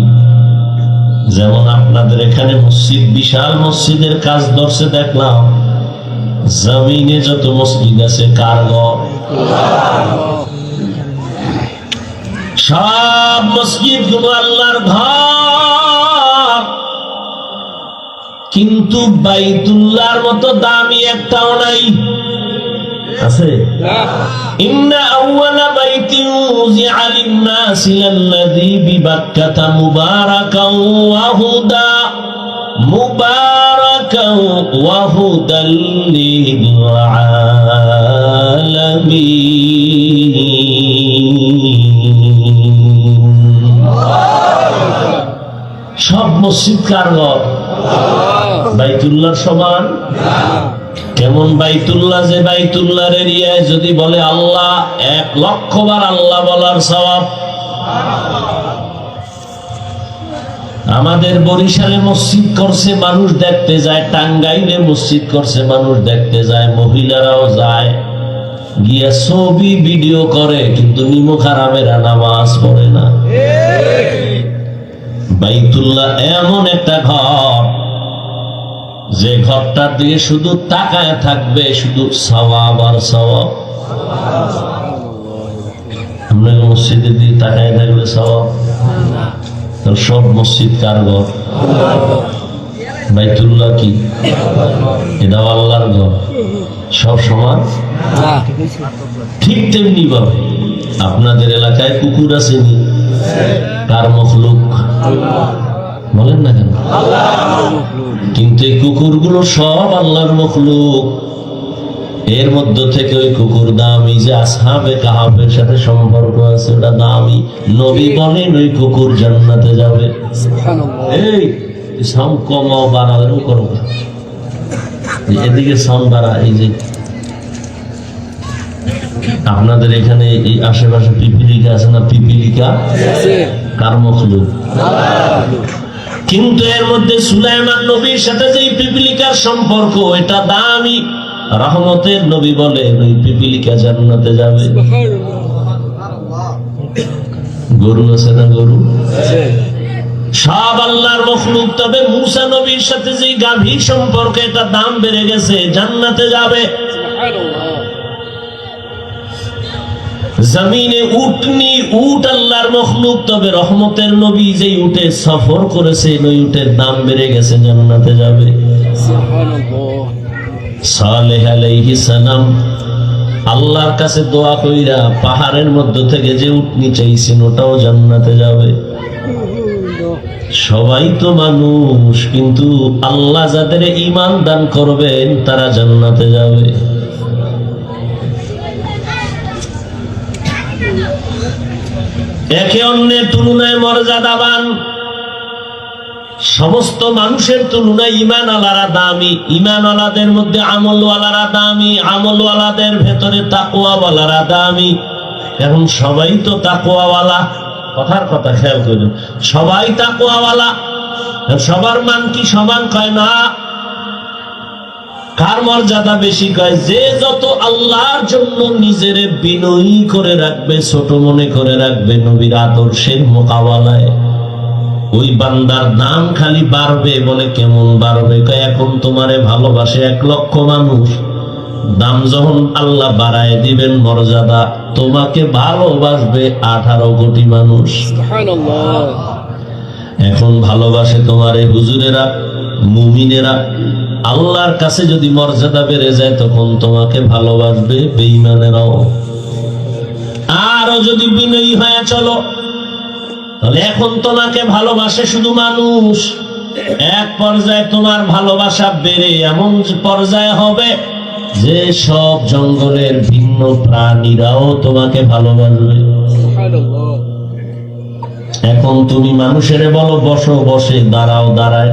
যেমন আপনাদের এখানে মসজিদ, বিশাল মসজিদের কাজ ধরছে দেখলাম, জমিনে যত মসজিদ আছে কার ঘর? সব মসজিদ গুলো আল্লাহর ঘর, কিন্তু বাইতুল্লাহর মতো দামি একটাও নাই। আছে? ইন্না আউওয়ালা বাইতিন উযিআ লিন-নাসি লাল্লাযী বিবাক্কাতা মুবারাকান ওয়া হুদা মুবারাকান ওয়া হুদাল লিল আলামিন। সব মসজিদ কার ঘর? বাইতুল্লাহর সমান? কেমন বাইতুল্লাহ? যে বাইতুল্লাহর এরিয়ায় যদি বলে আল্লাহ, 1,00,000 বার আল্লাহ বলার সওয়াব। আমাদের বরিশালে মসজিদ করছে মানুষ দেখতে যায়, টাঙ্গাইলে মসজিদ করছে মানুষ দেখতে যায়, মহিলারাও যায়, গিয়া ছবি ভিডিও করে, কিন্তু নিমুখ হারামেরা নামাজ পড়ে না। বাইতুল্লাহ এমন একটা ঘর যে ঘরটার দিকে শুধু তাকায় থাকবে, শুধু সওয়াব আর সওয়াব। আপনাকে মসজিদের দিকে তাকায় থাকবে সওয়াব? সব মসজিদ কার ঘর? বাইতুল্লাহ কি এটাও আল্লাহর ঘর? সব সমান? ঠিক তেমনি ভাবে আপনাদের এলাকায় কুকুর আসেনি, কার মখলুক? বলেন না কেন? কিন্তু এই কুকুরগুলো সব আল্লাহর মখলুক। এর মধ্য থেকে ওই কুকুর দামি যে আসহাবে কাহাফের সাথে সম্পর্ক আছে, ওটা দামি। নবী বলেন ওই কুকুর জান্নাতে যাবে। এই সাউন্ড কমাও, বাড়াও, এরকম করো, এদিকে সাউন্ড বাড়া। এই যে আপনাদের এখানে এই আশেপাশে পিপিলিকা আছে না? পিপিলিকা কার মখলুক? কিন্তু এর মধ্যে সুলাইমান নবীর সাথে যে পিপিলিকার সম্পর্ক, এটা দামি। রহমতের নবী বলেন ওই পিপিলিকা জান্নাতে যাবে। গরু আছে না? গরু সব আল্লাহর মখলুক। তবে মুসা নবীর সাথে যে গাভীর সম্পর্ক, এটা দাম বেড়ে গেছে, জান্নাতে যাবে। জমিনে উটনি, উট আল্লাহর মখলুক। তবে রহমতের নবী যেই উটে সফর করেছে, ওই উটের দাম বেড়ে গেছে, জান্নাতে যাবে। সালেহ আলাইহিস সালাম আল্লাহর কাছে দোয়া কইরা পাহাড়ের মধ্য থেকে যে উটনি চাইছেন, ওটাও জান্নাতে যাবে। সবাই তো মানুষ, কিন্তু আল্লাহ যাদের ঈমান দান করবেন তারা জান্নাতে যাবে। একে অন্যের তুলনায় মর্যাদাবান। সমস্ত মানুষের তুলনায় ঈমান আলারা দামি, ঈমান আলাদের মধ্যে আমল ওয়ালারা দামি, আমল ওয়ালাদের ভেতরে তাকওয়া ওয়ালারা দামি। এখন সবাই তো তাকওয়া ওয়ালা, কথার কথা খেয়াল করুন, সবাই তাকওয়া ওয়ালা, সবার মান কি সমান? কয় না। কার মর্যাদা বেশি? কয় যে যত আল্লাহর জন্য নিজের বিনয়ী করে রাখবে, ছোট মনে করে রাখবে নবীর আদর্শের মোকাবেলায়, ওই বান্দার দাম খালি বাড়বে। বলে কেমন বাড়বে? কয় এখন তোমারে ভালোবাসে 1 লক্ষ মানুষ, দাম যখন আল্লাহ বাড়ায় দিবেন মর্যাদা, তোমাকে ভালোবাসবে 18 কোটি মানুষ। সুবহানাল্লাহ। এখন ভালোবাসে তোমারে হুজুরেরা, মুমিনেরা। আল্লাহর কাছে যদি মর্যাদা বেড়ে যায় তখন তোমাকে ভালোবাসবে বেঈমানেরাও। আরো যদি বিনয়ী হয়ে চলো তাহলে এখন তোমাকে ভালোবাসে শুধু মানুষ, এক পর্যায়ে তোমার ভালোবাসা বেড়ে এমন পর্যায়ে হবে যে সব জঙ্গলের ভিন্ন প্রাণীরাও তোমাকে ভালোবাসবে। সুবহানাল্লাহ। এখন তুমি মানুষের বলো বসো, বসে, দাঁড়াও, দাঁড়ায়।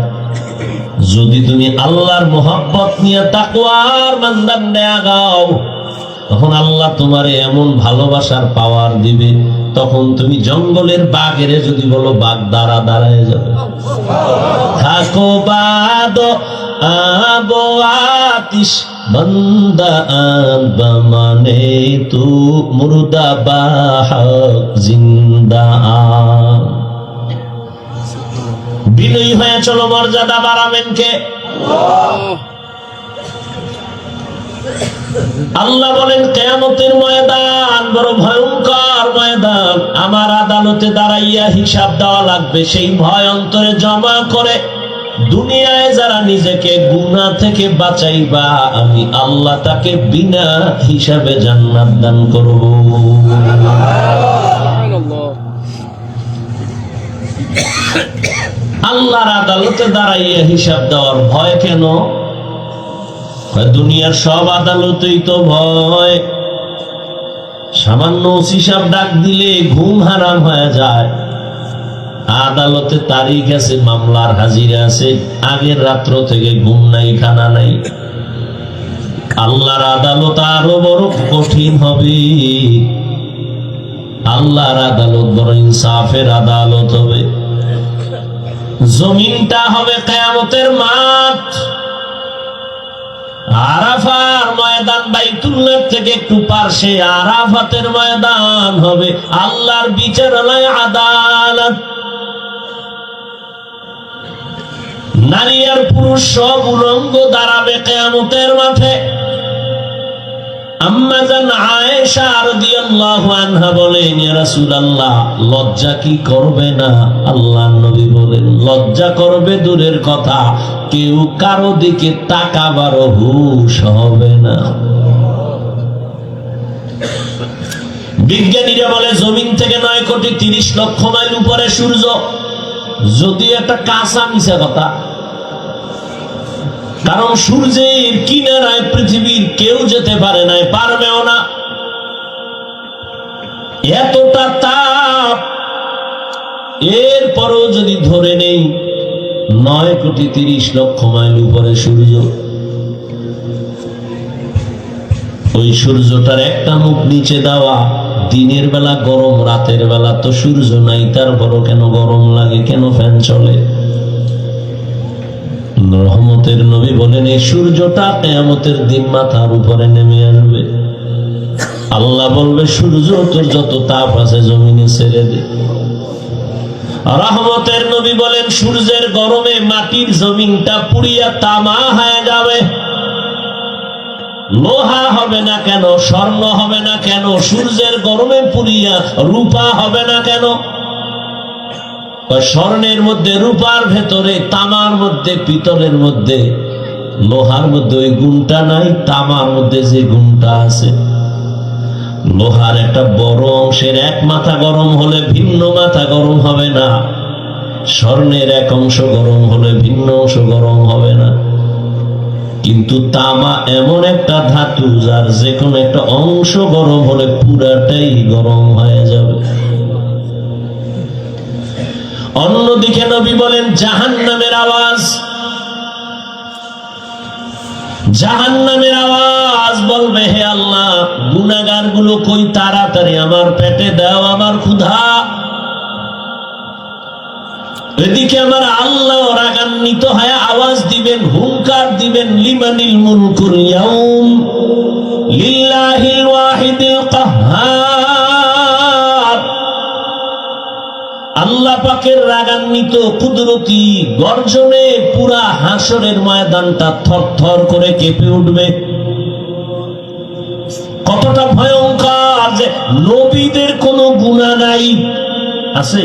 যদি তুমি আল্লাহর মোহাব্বত নিয়ে তাকওয়ার মানদণ্ডে আগাও তখন আল্লাহ তোমারে এমন ভালোবাসার পাওয়ার দিবে, তখন তুমি জঙ্গলের বাঘের যদি বলো বাঘ দাঁড়া, দাঁড়ায় যাবে। থাকো বাদ আবো আতিশ বন্দা মানে তু মুর্দা বাহ জিন্দা। বিনয়ী হয়ে চলো, মর্যাদা বাড়াবেন কে? আল্লাহ বলেন কিয়ামতের ময়দান বড় ভয়ঙ্কর ময়দান, আমার আদালতে দাঁড়াইয়া হিসাব দেওয়া লাগবে। সেই ভয় অন্তরে জমা করে দুনিয়ায় যারা নিজেকে গুনাহ থেকে বাঁচাইবা, আমি আল্লাহ তাকে বিনা হিসাবে জান্নাত দান করব। সুবহানাল্লাহ। আল্লাহর আদালতে দাঁড়াইয়া হিসাব দেওয়ার ভয় কেন? দুনিয়ার সব আদালতেই তো ভয়। সামান্য হিসাব ডাক দিলে ঘুম হারাম হয়ে যায়। আদালতে তারিখ আছে, মামলার হাজিরা আছে, আগের রাত্র থেকে ঘুম নাই, খানা নাই। আল্লাহর আদালত আরো বড় কঠিন হবে। আল্লাহর আদালত বড় ইনসাফের আদালত হবে। জমিনটা হবে কিয়ামতের মাঠ। আরাফার ময়দান বাইতুল্লাহ থেকে একটু পাশে আরাফাতের ময়দান হবে, আল্লাহর বিচারালয়, আদালত। নারী আর পুরুষ সব উলঙ্গ দাঁড়াবে কিয়ামতের মাঠে। আম্মা জান আয়েশা রাদিয়াল্লাহু আনহা বলেন, ইয়া রাসূলুল্লাহ, লজ্জা কি করবে না? আল্লাহর নবী বলেন, লজ্জা করবে দূরের কথা, কেউ কারো দিকে তাকাবারও হুঁশ হবে না। বিজ্ঞানীরা বলে জমিন থেকে 9 কোটি 30 লক্ষ মাইল উপরে সূর্য। যদিও একটা কাঁচা মিছা কথা, কারণ সূর্যের কিনারায় পৃথিবীর কেউ যেতে পারে না, পারবেও না। এতটা তাপ, এরপরও যদি ধরে নেই 9 কোটি 30 লক্ষ মাইল উপরে সূর্য, ওই সূর্যটার একটা মুখ নিচে দেওয়া, দিনের বেলা গরম, রাতের বেলা তো সূর্য নাই, তারপরও কেন গরম লাগে? কেন ফ্যান চলে? রহমতের নবী বলেন, এই সূর্যটা কিয়ামতের দিন মাথার উপরে নেমে আসবে। আল্লাহ বলবে, সূর্য তোর যত তাপ আছে জমিনে ছেড়ে দে। রহমতের নবী বলেন, সূর্যের গরমে মাটির জমিনটা পুড়িয়া তামা হয়ে যাবে। লোহা হবে না কেন? স্বর্ণ হবে না কেন? সূর্যের গরমে পুড়িয়া রূপা হবে না কেন? স্বর্ণের মধ্যে, রূপার ভেতরে, তামার মধ্যে, পিতলের মধ্যে, লোহার মধ্যে ওই গুণটা নাই, তামার মধ্যে যে গুণটা আছে। লোহার একটা বড় অংশের এক মাথা গরম হলে ভিন্ন মাথা গরম হবে না, স্বর্ণের এক অংশ গরম হলে ভিন্ন অংশ গরম হবে না। কিন্তু তামা এমন একটা ধাতু যার যে কোনো একটা অংশ গরম হলে পুরাটাই গরম হয়ে যাবে। অন্যদিকে নবী বলেন জাহান্নামের আওয়াজ, জাহান্নামের আওয়াজ বলবে, হে আল্লাহ, গুনাহগার গুলো কই, তাড়াতাড়ি আমার পেটে দাও, আমার ক্ষুধা। এদিকে আমার আল্লাহ রাগান্বিত হয়ে আওয়াজ দিবেন, হুঙ্কার দিবেন, লিমানিল মুলকুল ইয়াউম লিল্লাহিল ওয়াহিদিল কাহ্হার। আল্লাহ পাকের রাগান্বিত কুদরতি গর্জনে পুরা হাসরের ময়দানটা থরথর করে কেঁপে উঠবে। কতটা ভয়ঙ্কর যে নবীদের কোনো গুনাহ নাই, আছে?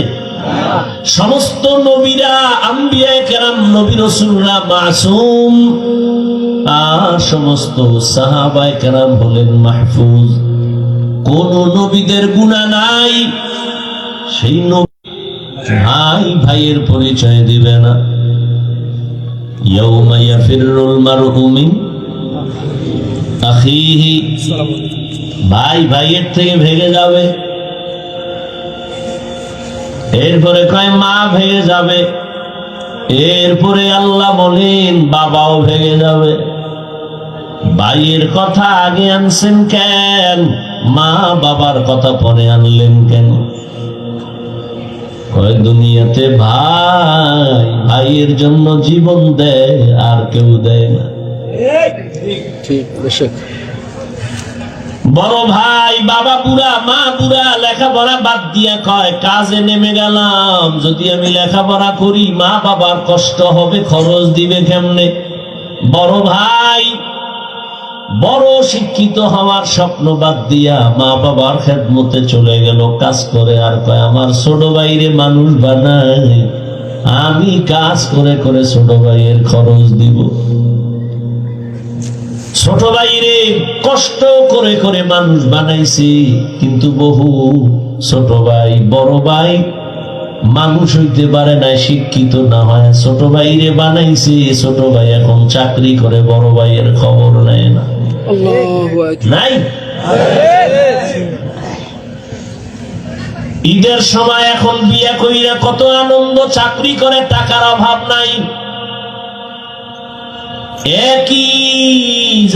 সমস্ত নবীরা, আম্বিয়া কেরাম, নবী রাসূলরা মাসুম, আর সমস্ত সাহাবায়ে কেরাম হলেন মাহফুজ। কোন নবীদের গুনাহ নাই। সেই নবী ভাই ভাইয়ের পরিচয় দিবে না। ইয়াউমা ইয়াফিরুল মারউ মিন আখিহি, ভাই ভাইয়ের থেকে ভেগে যাবে। এরপরে কয় মা ভেঙে যাবে। এরপরে আল্লাহ বলেন বাবাও ভেঙে যাবে। ভাইয়ের কথা আগে আনছেন কেন? মা বাবার কথা পরে আনলেন কেন? কয় দুনিয়াতে ভাই ভাইয়ের জন্য জীবন দেয়, আর কেউ দেয় না। ঠিক বেশক। বড় ভাই বাবা বুড়া, মা বুড়া, লেখাপড়া বাদ দিয়া কয় কাজে নেমে গেলাম, যদি আমি লেখাপড়া করি মা বাবার কষ্ট হবে, খরচ দিবে কেমনে? বড় ভাই বড় শিক্ষিত হওয়ার স্বপ্ন বাদ দিয়া মা বাবার খেদমতে চলে গেল কাজ করে, আর কয় আমার ছোট ভাইরে মানুষ বানাই, আমি কাজ করে করে ছোট ভাইয়ের খরচ দিব। ছোট ভাইরে কষ্ট করে করে মানুষ বানাইছি, কিন্তু বহু ছোট ভাই বড় ভাই মানুষ হইতে পারে না, শিক্ষিত না হয়। ছোট ভাইরে বানাইছি, ছোট ভাই এখন চাকরি করে, বড় ভাইয়ের খবর নেয় না। আল্লাহু আকবার। নাই। ঈদের সময় এখন বিয়ে কইরা কত আনন্দ, চাকরি করে, টাকার অভাব নাই। একই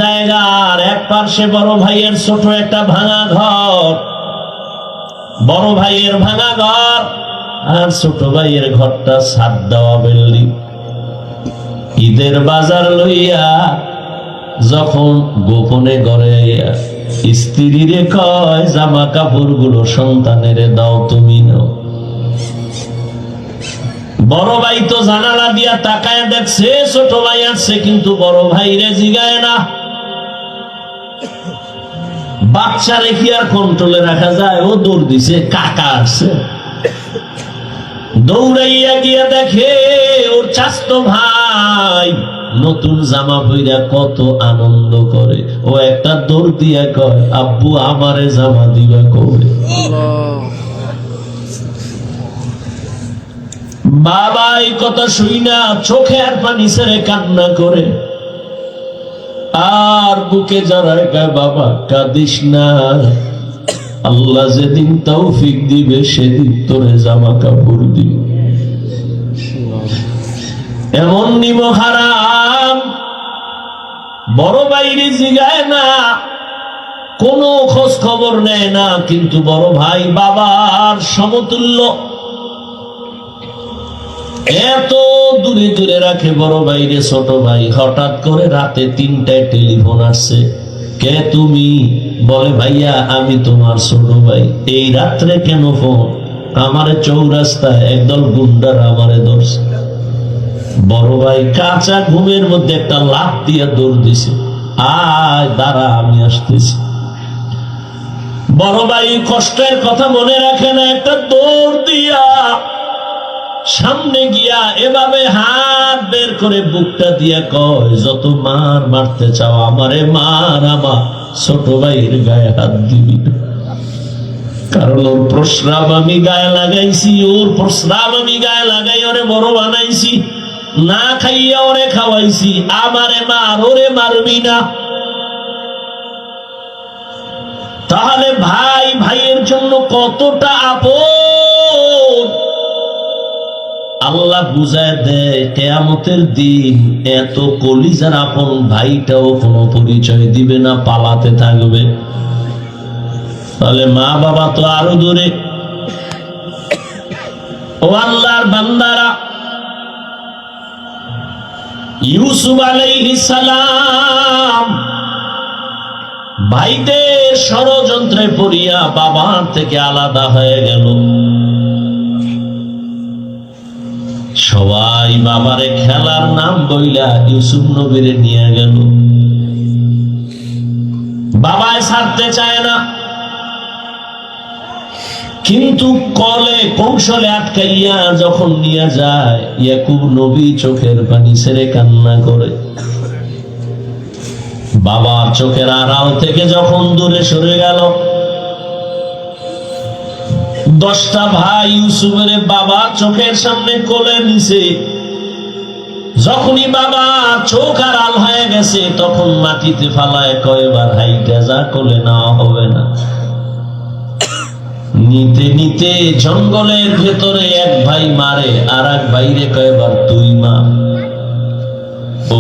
জায়গার এক পার্শ্বে বড় ভাইয়ের ছোট একটা ভাঙা ঘর, বড় ভাইয়ের ভাঙা ঘর, আর ছোট ভাইয়ের ঘরটা ছাদ দেওয়া বিল্ডিং। ঈদের বাজার লইয়া যখন গোপনে ঘরে আইয়া স্ত্রীরে কয় জামা কাপড় গুলো সন্তানের দাও, তুমি নাও। বড় ভাই তো জানালা দিয়া তাকায় দেখছে ছোট ভাই আসছে, কিন্তু বড় ভাই রে জিগায় না। বাচ্চা রেখে আর কন্ট্রোলে রাখা যায়? ও দৌড় দিছে, কাকা আসছে। দৌড়াইয়া গিয়া দেখে ওর চাচতো ভাই নতুন জামা পইরা কত আনন্দ করে। ও একটা দৌড় দিয়া কয়, আব্বু আমারে জামা দিবা কবে? বাবা এই কথা শুই না চোখে আর পানি ছেড়ে কান্না করে, আর বুকে জড়ায় গায়, বাবা কাঁদিস না, আল্লাহ যেদিন তৌফিক দিবে সেদিন তোরে জামা কাপড় দিবে। এমন নিমক হারাম বড় বাইরে জিগায় না, কোনো খোঁজ খবর নেয় না, কিন্তু বড় ভাই বাবার সমতুল্য, এত দূরে দূরে রাখে বড় ভাইরে ছোট ভাই। হঠাৎ করে রাতে 3টায় টেলিফোন আসছে, কে তুমি? বলে ভাইয়া আমি তোমার ছোট ভাই। এই রাত্রে কেন ফোন? আমারে চৌরাস্তায় একদল গুন্ডার আমারে ধরছে। বড় ভাই কাঁচা ঘুমের মধ্যে একটা লাফ দিয়ে দৌড় দিছে, আয় দাঁড়া আমি আসতেছি। বড় ভাই কষ্টের কথা মনে রাখে না, একটা দৌড় দিয়া সামনে গিয়া এভাবে হাত বের করে বুকটা দিয়া কয়, যত মার মারতে চাও আমারে মার, আমার ছোট ভাইয়ের গায়ে হাত দিবি না। কারণ ওর প্রস্রাব আমি গায়ে লাগাইছি, ওর প্রস্রাব আমি গায়ে লাগাই ওরে বড় বানাইছি, না খাইয়া ওরে খাওয়াইছি, আমারে মার, ওরে মারবি না। তাহলে ভাই ভাইয়ের জন্য কতটা আপন। আল্লাহ বুঝায় দেয় কিয়ামতের দিন এত কলিজার আপন ভাইটাও কোনো পরিচয় দিবে না, পালাতে থাকবে। তাহলে মা বাবা তো আরো দূরে। ও আল্লাহর বান্দারা, ইউসুফ আলাইহিস সালাম ভাইদের ষড়যন্ত্রে পড়িয়া বাবার থেকে আলাদা হয়ে গেল। সবাই বাবারে খেলার নাম বইলা ইউসুফ নবীরে নিয়ে গেল। বাবায় ছাড়তে চায় না, কিন্তু কলে কৌশলে আটকাইয়া যখন নিয়ে যায়, ইয়াকুব নবী চোখের পানি ছেড়ে কান্না করে। বাবার চোখের আড়াল থেকে যখন দূরে সরে গেল, 10টা ভাই ইউসুফের বাবা চোখের সামনে কোলে নিছে। যখনই বাবা চোখ আড়াল হয়ে গেছে, তখন মাটিতে ফালায় কয়বার হাইটা যা কোলে নেওয়া হবে না। নিতে নিতে জঙ্গলের ভেতরে এক ভাই মারে, আর এক ভাইরে কয়বার তুই মা।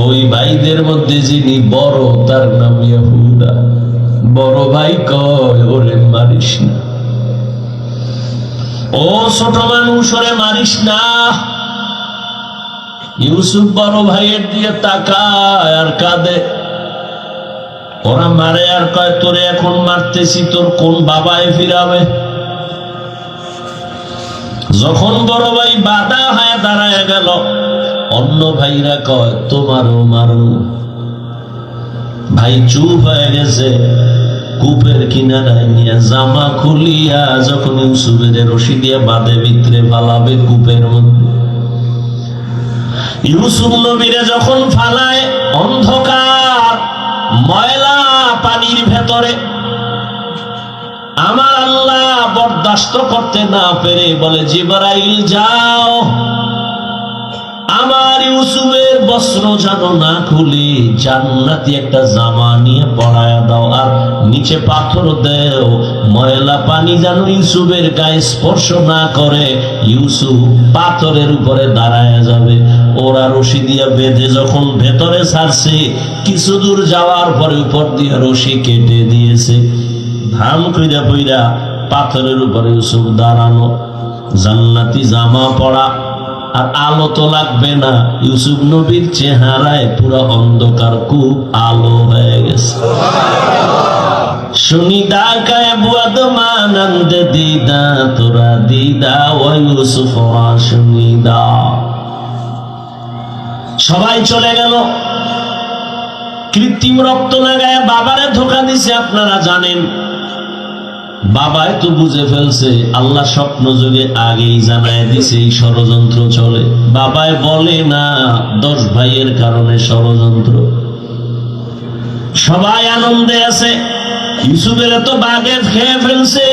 ওই ভাইদের মধ্যে যিনি বড়, তার নাম ইহুদা। বড় ভাই কয়, ওরে মারিস না, ও ছোট মানুষ, ওরে মারিস না। ইউসুফ বড় ভাইয়ের দিয়ে তাকায় আর কাঁদে। ওরা মারে আর কয়, তোরে এখন মারতেছি, তোর কোন বাবায় ফিরাবে? যখন বড় ভাই বাধা হয়ে দাঁড়ায় গেল, অন্য ভাইরা কয়, তোমারও মারু। ভাই চুপ হয়ে গেছে। কূপের কিনারায় নিয়ে জামা খুলিয়া যখন ইউসুফের রশি দিয়ে বাঁধে ভিতরে ফালাবে কূপের মধ্যে, ইউসুফ নবীরে যখন ফালায় অন্ধকার ময়লা পানির ভেতরে, আমার আল্লাহ বরদাস্ত করতে না পেরে বলে, জিবরাইল যাও, আমার ইউসুফের বস্ত্র যেন না খুলে জান্নাতি একটা জামা নিয়ে পরায়া দাও, আর নিচে পাথর দেও, ময়লা পানি যেন ইউসুফের গায়ে স্পর্শ না করে। ইউসুফ পাথরের উপরে দাঁড়ায় যাবে। ওরা রশি দিয়ে বেঁধে যখন ভেতরে ছাড়ছে, কিছু দূর যাওয়ার পরে উপর দিয়ে রশি কেটে দিয়েছে। ধাম কইরা পইরা পাথরের উপরে ইউসুফ দাঁড়ানো, জান্নাতি জামা পরা, আর আলো তো লাগবে না। ইউসুফ নবীর চেহারায় পুরো অন্ধকার, খুব আলো হয়ে গেছে। শুনিদা কায় বুয়াদ মানন্দ দিদা তোরা দিদা ও ইউসুফ শুনিদা। সবাই চলে গেল। কৃত্রিম রক্ত লাগায় বাবারে ধোকা দিছে, আপনারা জানেন। বাবাই তো বুঝে ফেলছে, আল্লাহ স্বপ্ন যুগে আগেই জানায় দিছে এই ষড়যন্ত্র চলে। বাবাই বলে না 10 ভাইয়ের কারণে ষড়যন্ত্র। সবাই আনন্দে আছে। ইউসুফের তো বাগে খেয়ে ফেলছে,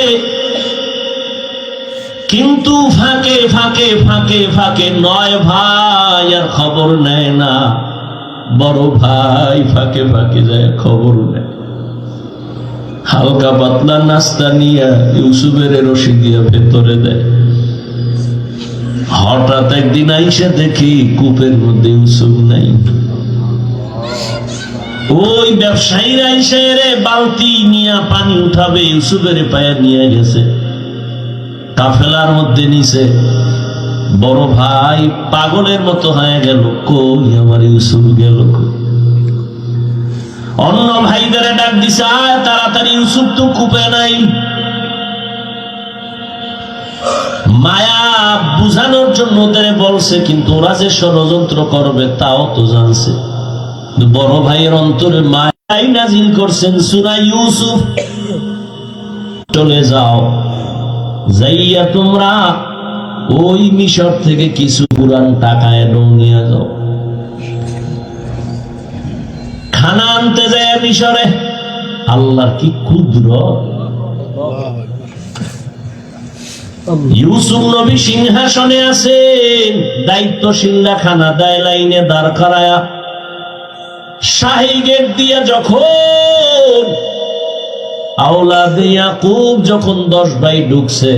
কিন্তু ফাঁকে ফাঁকে ফাঁকে ফাঁকে 9 ভাই আর খবর নেয় না। বড় ভাই ফাঁকে ফাঁকে যায়, খবর নেয়। হালকা পাতলা নাস্তা নিয়ে ইউসুফের রশি দিয়ে ভেতরে দেয়। হঠাৎ একদিন আইসা দেখি কূপের মধ্যে ইউসুফ নাই। ওই ব্যবসায়ীরা আইসা রে বালতি নিয়ে পানি উঠাবে, ইউসুফের পায়ে নিয়ে গেছে, কাফেলার মধ্যে নিছে। বড় ভাই পাগলের মতো হয়ে গেল, কই আমার ইউসুফ গেল? অন্য ভাইদের ডাক দিছে, আয় তাড়াতাড়ি, ইউসুফ তো কূপে নাই। মায়া বুঝানোর জন্য ওদের বলছে, কিন্তু ওরা যে ষড়যন্ত্র করবে তাও তো জানছে। বড় ভাইয়ের অন্তরে মায়াই নাজিল করছেন সূরা ইউসুফ, চলে যাও, যাইয়া তোমরা ওই মিশর থেকে কিছু পুরান টাকা এনে নিয়ে যাও। খানা আনতে যায় মিশরে। আল্লাহর কি কুদরত! ইউসুফ নবী সিংহাসনে আছেন, দায়িত্বশীলরা খানা দেয় লাইনে দাঁড় করায়া। শাহী গেট দিয়ে যখন আওলাদে ইয়াকুব যখন 10 ভাই ঢুকছে,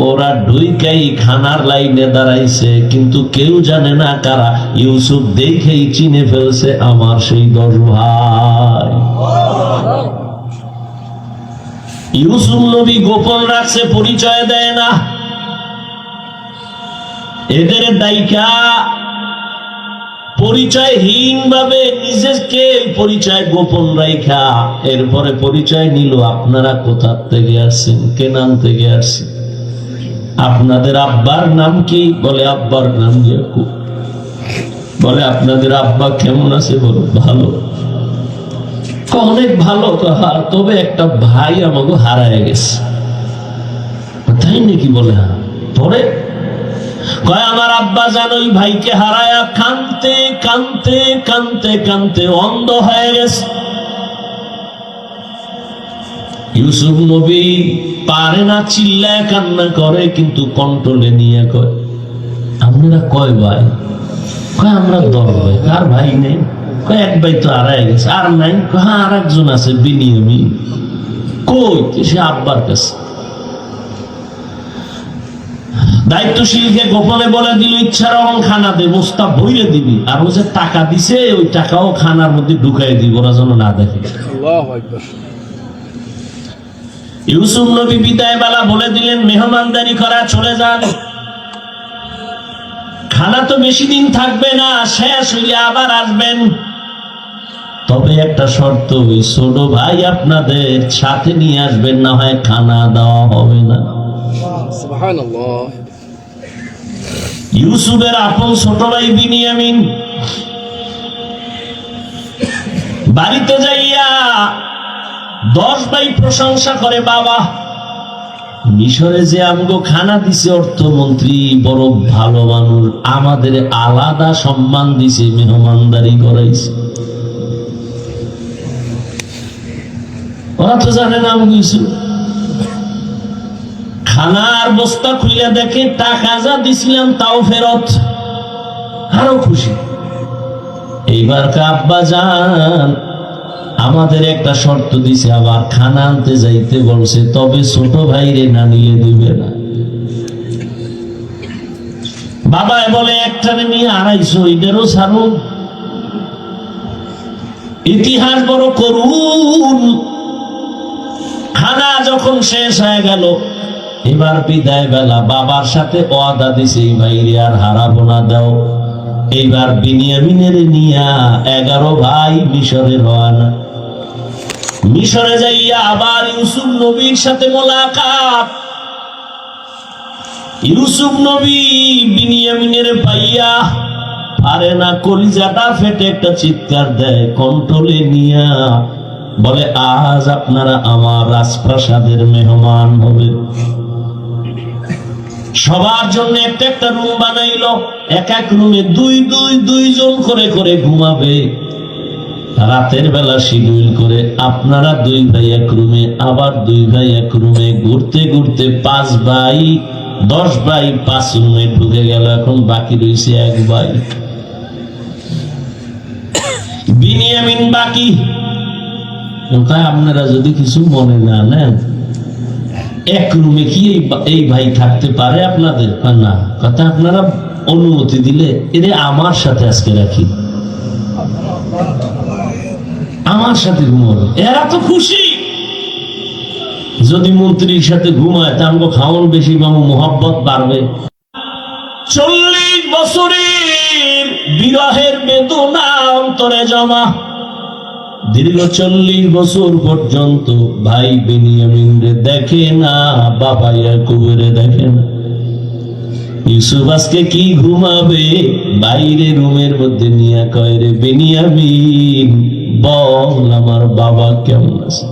ওরা ঢুইকাই খানার লাইনে দাঁড়াইছে, কিন্তু কেউ জানে না কারা। ইউসুফ দেখেই চিনে ফেলছে আমার সেই 10 ভাই। ইউসুফ নবী গোপন রাখছে, পরিচয় দেয় না। এদের দায়িকা পরিচয়হীন ভাবে নিজেকে পরিচয় গোপন রাখা, এরপরে পরিচয় নিল। আপনারা কোথা থেকে আসছেন? কেনান থেকে আসছেন। আপনাদের আব্বার নাম কি? বলে আব্বার নাম ইয়াকুব। বলে আপনাদের আব্বা কেমন আছে? বলো ভালো। অনেক ভালো। তবে একটা ভাই আমাকে হারায় গেছে। তাই নাকি? বলে হ্যাঁ। পরে কয় আমার আব্বা জানো ওই ভাইকে হারায়া কানতে কানতে কানতে কানতে অন্ধ হয়ে গেছে। ইউসুফ নবী পারে না, চিল্লায় কান্না করে, কিন্তু কন্ট্রোলে নিয়ে কয় আপনারা কয় ভাই? কয় আমরা 10 ভাই। আর ভাই নেই? কয় এক ভাই তো হারায় গেছে। আর নাই? হ্যাঁ আর একজন আছে, বিনিয়ামিন। কই? সে আব্বার কাছে। দায়িত্বশীলকে গোপনে বলে দিল ইচ্ছা রকম খানা দে, বস্তা বইরে দিবি, আর ও যে টাকা দিছে ওই টাকাও খানার মধ্যে ঢুকাই দিব, ওরা যেন না দেখে। আল্লাহু আকবার। ইউসুফ নবী বিদায় বেলা বলে দিলেন মেহমানদারি করা, চলে যান। খানা তো বেশি দিন থাকবে না, শেষ হইলে আবার আসবেন। তবে একটা শর্ত, ওই ছোট ভাই আপনাদের সাথে নিয়ে আসবেন, না হয় খানা দেওয়া হবে না। সুবহানাল্লাহ। ইউসুফের আপন ছোট ভাই বিনিয়ামিন বাড়িতে যাইয়া 10 ভাই প্রশংসা করে, বাবা মিশরে যে আমগো খানা দিছে অর্থমন্ত্রী বড় ভালো মানুষ, আমাদের আলাদা সম্মান দিছে, মেহমানদারি করাইছে। ওরা তো জানে না আমগো ইউসুফ। খানার বস্তা খুলে দেখে টাকা যা দিছিলাম তাও ফেরত, আরো খুশি। এইবার আব্বা জান আমাদের একটা শর্ত দিছে, আবার খানা আনতে যাইতে বলছে, তবে ছোট ভাইরে না নিলে দিবে না। বাবা বলে একটারে নিয়ে 250, এটারও ছাড়ুন। ইতিহাস বড় করুন। খানা যখন শেষ হয়ে গেল, এবার বিদায় বেলা বাবার সাথে ওয়াদা দিছে এই ভাইরে আর হারাবো না, দাও। এইবার বিনিয়ামিনের নিয়া 11 ভাই মিশরে রওনা। মিশরে যাইয়া আবার ইউসুফ নবীর সাথে মোলাকাত। ইউসুফ নবী বিনিয়ামিনের পাইয়া পারে না, কলিজাটা ফেটে একটা চিৎকার দেয়, কন্ট্রোলে নিয়া বলে আজ আপনারা আমার রাজপ্রাসাদের মেহমান হবে। সবার জন্য একটা একটা রুম বানাইলো, এক এক রুমে 2 জন করে করে ঘুমাবে। রাতের বেলা শিডিউল করে আপনারা 2 ভাই এক রুমে, আবার 2 ভাই এক রুমে, ঘুরতে ঘুরতে 5 ভাই 10 ভাই 5 রুমে ঢুকে গেল। এখন বাকি রয়েছে 1 ভাই বিনিয়ামিন বাকি। আপনারা যদি কিছু মনে না নেন, এক রুমে কি এই ভাই থাকতে পারে আপনাদের? না, কথা আপনারা অনুমতি দিলে এরে আমার সাথে আজকে রাখি, আমার সাথে ঘুমাবে। এরা তো খুশি। যদি মন্ত্রীর সাথে ঘুমায় তা আমাকে খাওয়ান বেশি পাবো, মোহাব্বত বাড়বে। 40 বছরের বিরহের বেদনা অন্তরে জমা। দীর্ঘ 40 বছর পর্যন্ত ভাই বিনিয়ামিন রে দেখে না, বাবা ইয়াকুবের দেখে না। ইউসুফ আজকে কি ঘুমাবে? বাইরে রুমের মধ্যে নিয়ে কয়, রে বিনিয়ামিন বল আমার বাবা কেমন আছে?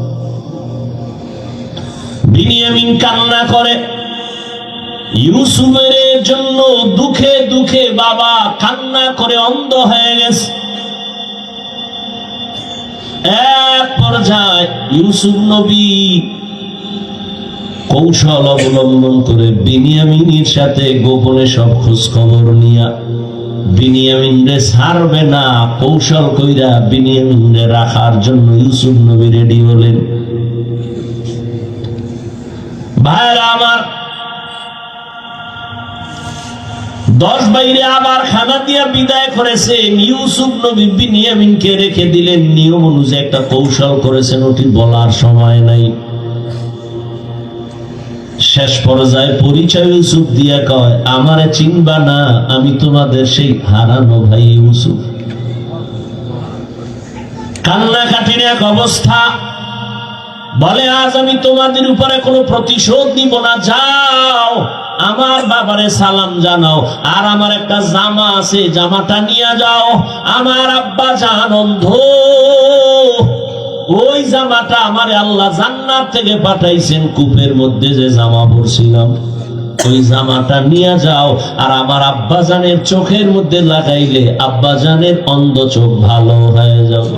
বিনিয়ামিন কান্না করে। ইউসুফের জন্য দুঃখে দুঃখে বাবা কান্না করে অন্ধ হয়ে গেছে। এক পর্যায়ে ইউসুফ নবী কৌশল অবলম্বন করে বিনিয়ামিনের সাথে গোপনে সব খোঁজ খবর নিয়া বিনিয়ামিনরে ছাড়বে না, কৌশল কইরা বিনিয়ামিনরে রাখার জন্য ইউসুফ নবী রেডি হলেন। ভাইরা আমার, 10 বাইরে আবার খানা দিয়া বিদায় করেছেন। ইউসুফ নবী বিনিয়ামিনকে রেখে দিলেন। নিয়ম অনুযায়ী একটা কৌশল করেছেন, ওটি বলার সময় নাই। শেষ পর্যায়ে পরিচয় ইউসুফ দিয়া কয়, আমারে চিনবা না, আমি তোমাদের সেই হারানো ভাই ইউসুফ। কান্নাকাটির এক অবস্থা। বলে, আজ আমি তোমাদের উপরে কোনো প্রতিশোধ নিব না, যাও আমার বাবারে সালাম জানাও, আর আমার একটা জামা আছে, জামাটা নিয়ে যাও। আমার আব্বা জান অন্ধ, ওই জামাটা আমারে আল্লাহ জান্নাত থেকে পাঠাইছেন, কূপের মধ্যে যে জামা পরছিলাম ওই জামাটা নিয়ে যাও, আর আমার আব্বাজানের চোখের মধ্যে লাগাইলে আব্বাজানের অন্ধ চোখ ভালো হয়ে যাবে।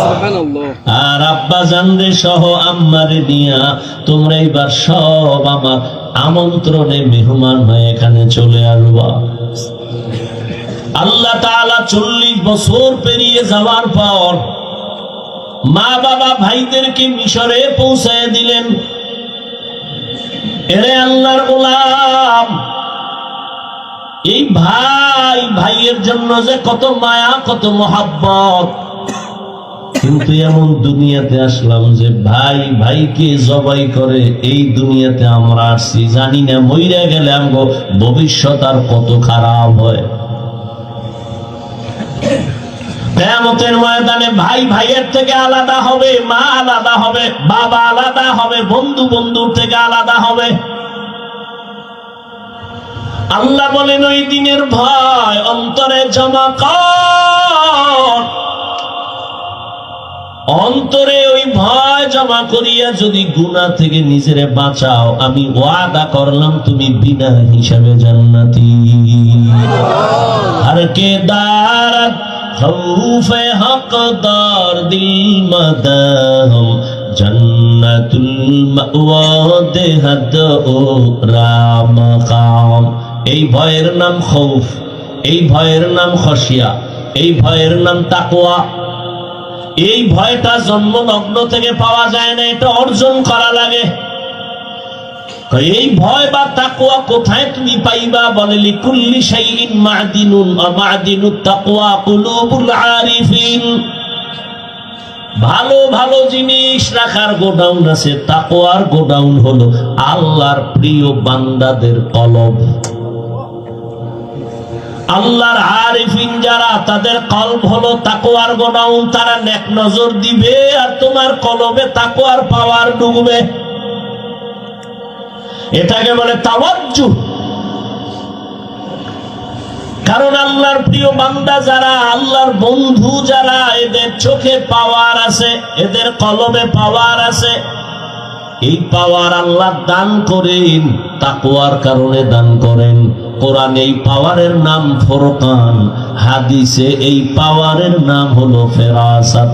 সুবহানাল্লাহ। আর আব্বাজান রে সহ আম্মারে নিয়া তোমরা এবার সব আমার আমন্ত্রণে মেহমান হয়ে এখানে চলে আসবা। আল্লাহ তাআলা 40 বছর পেরিয়ে যাওয়ার পর মা বাবা ভাইদেরকে মিশরে পৌঁছায় দিলেন। এরে আল্লাহর গোলাম, এই ভাই ভাইয়ের জন্য যে কত মায়া, কত মহাব্বত, কিন্তু এমন দুনিয়াতে আসলাম যে ভাই ভাইকে জবাই করে এই দুনিয়াতে আমরা আসছি। জানি না মইরা গেলে আমগো ভবিষ্যৎ আর কত খারাপ হয়। কিয়ামতের ময়দানে ভাই ভাইয়ের থেকে আলাদা হবে, মা আলাদা হবে, বাবা আলাদা হবে, বন্ধু বন্ধুর থেকে আলাদা হবে। আল্লাহ বলেন, ওই দিনের ভয় অন্তরে জমা কর। অন্তরে ওই ভয় জমা করিয়া যদি গুনাহ থেকে নিজেরে বাঁচাও, আমি ওয়াদা করলাম তুমি বিনা হিসাবে জান্নাতি। हर के दारत खौफ हकदार दिल मदहम जन्नतुल मावा देहद ओ राम काम। এই ভয়ের নাম খৌফ, এই ভয়ের নাম খশিয়া, এই ভয়ের নাম তাকওয়া। এই ভয়টা জন্ম লগ্ন থেকে পাওয়া যায় না, এটা অর্জন করা লাগে। এই ভয় বা তাকওয়া কোথায় তুমি পাইবা? বলে, লিকুল্লি শাইইন মা'দিনুন ওয়া মা'দিনুত তাকওয়া কুলুবুল আরিফিন। ভালো ভালো জিনিস রাখার গোডাউন আছে, তাকওয়ার গোডাউন হলো আল্লাহর প্রিয় বান্দাদের কলব। আল্লাহর আরিফিন যারা, তাদের কলব হলো তাকওয়ার গোডাউন। তারা নেক নজর দিবে আর তোমার কলবে তাকওয়ার পাওয়ার ঢুকবে। এটাকে বলে তাওয়াজ্জুহ। কারণ আল্লাহর প্রিয় বান্দা যারা, আল্লাহর বন্ধু যারা, এদের চোখে পাওয়ার আছে, এদের কলবে পাওয়ার আছে। এই পাওয়ার আল্লাহ দান করেন, তাকওয়ার কারণে দান করেন। কোরআনে এই পাওয়ারের নাম ফুরকান, হাদিসে এই পাওয়ারের নাম হলো ফেরাসাত।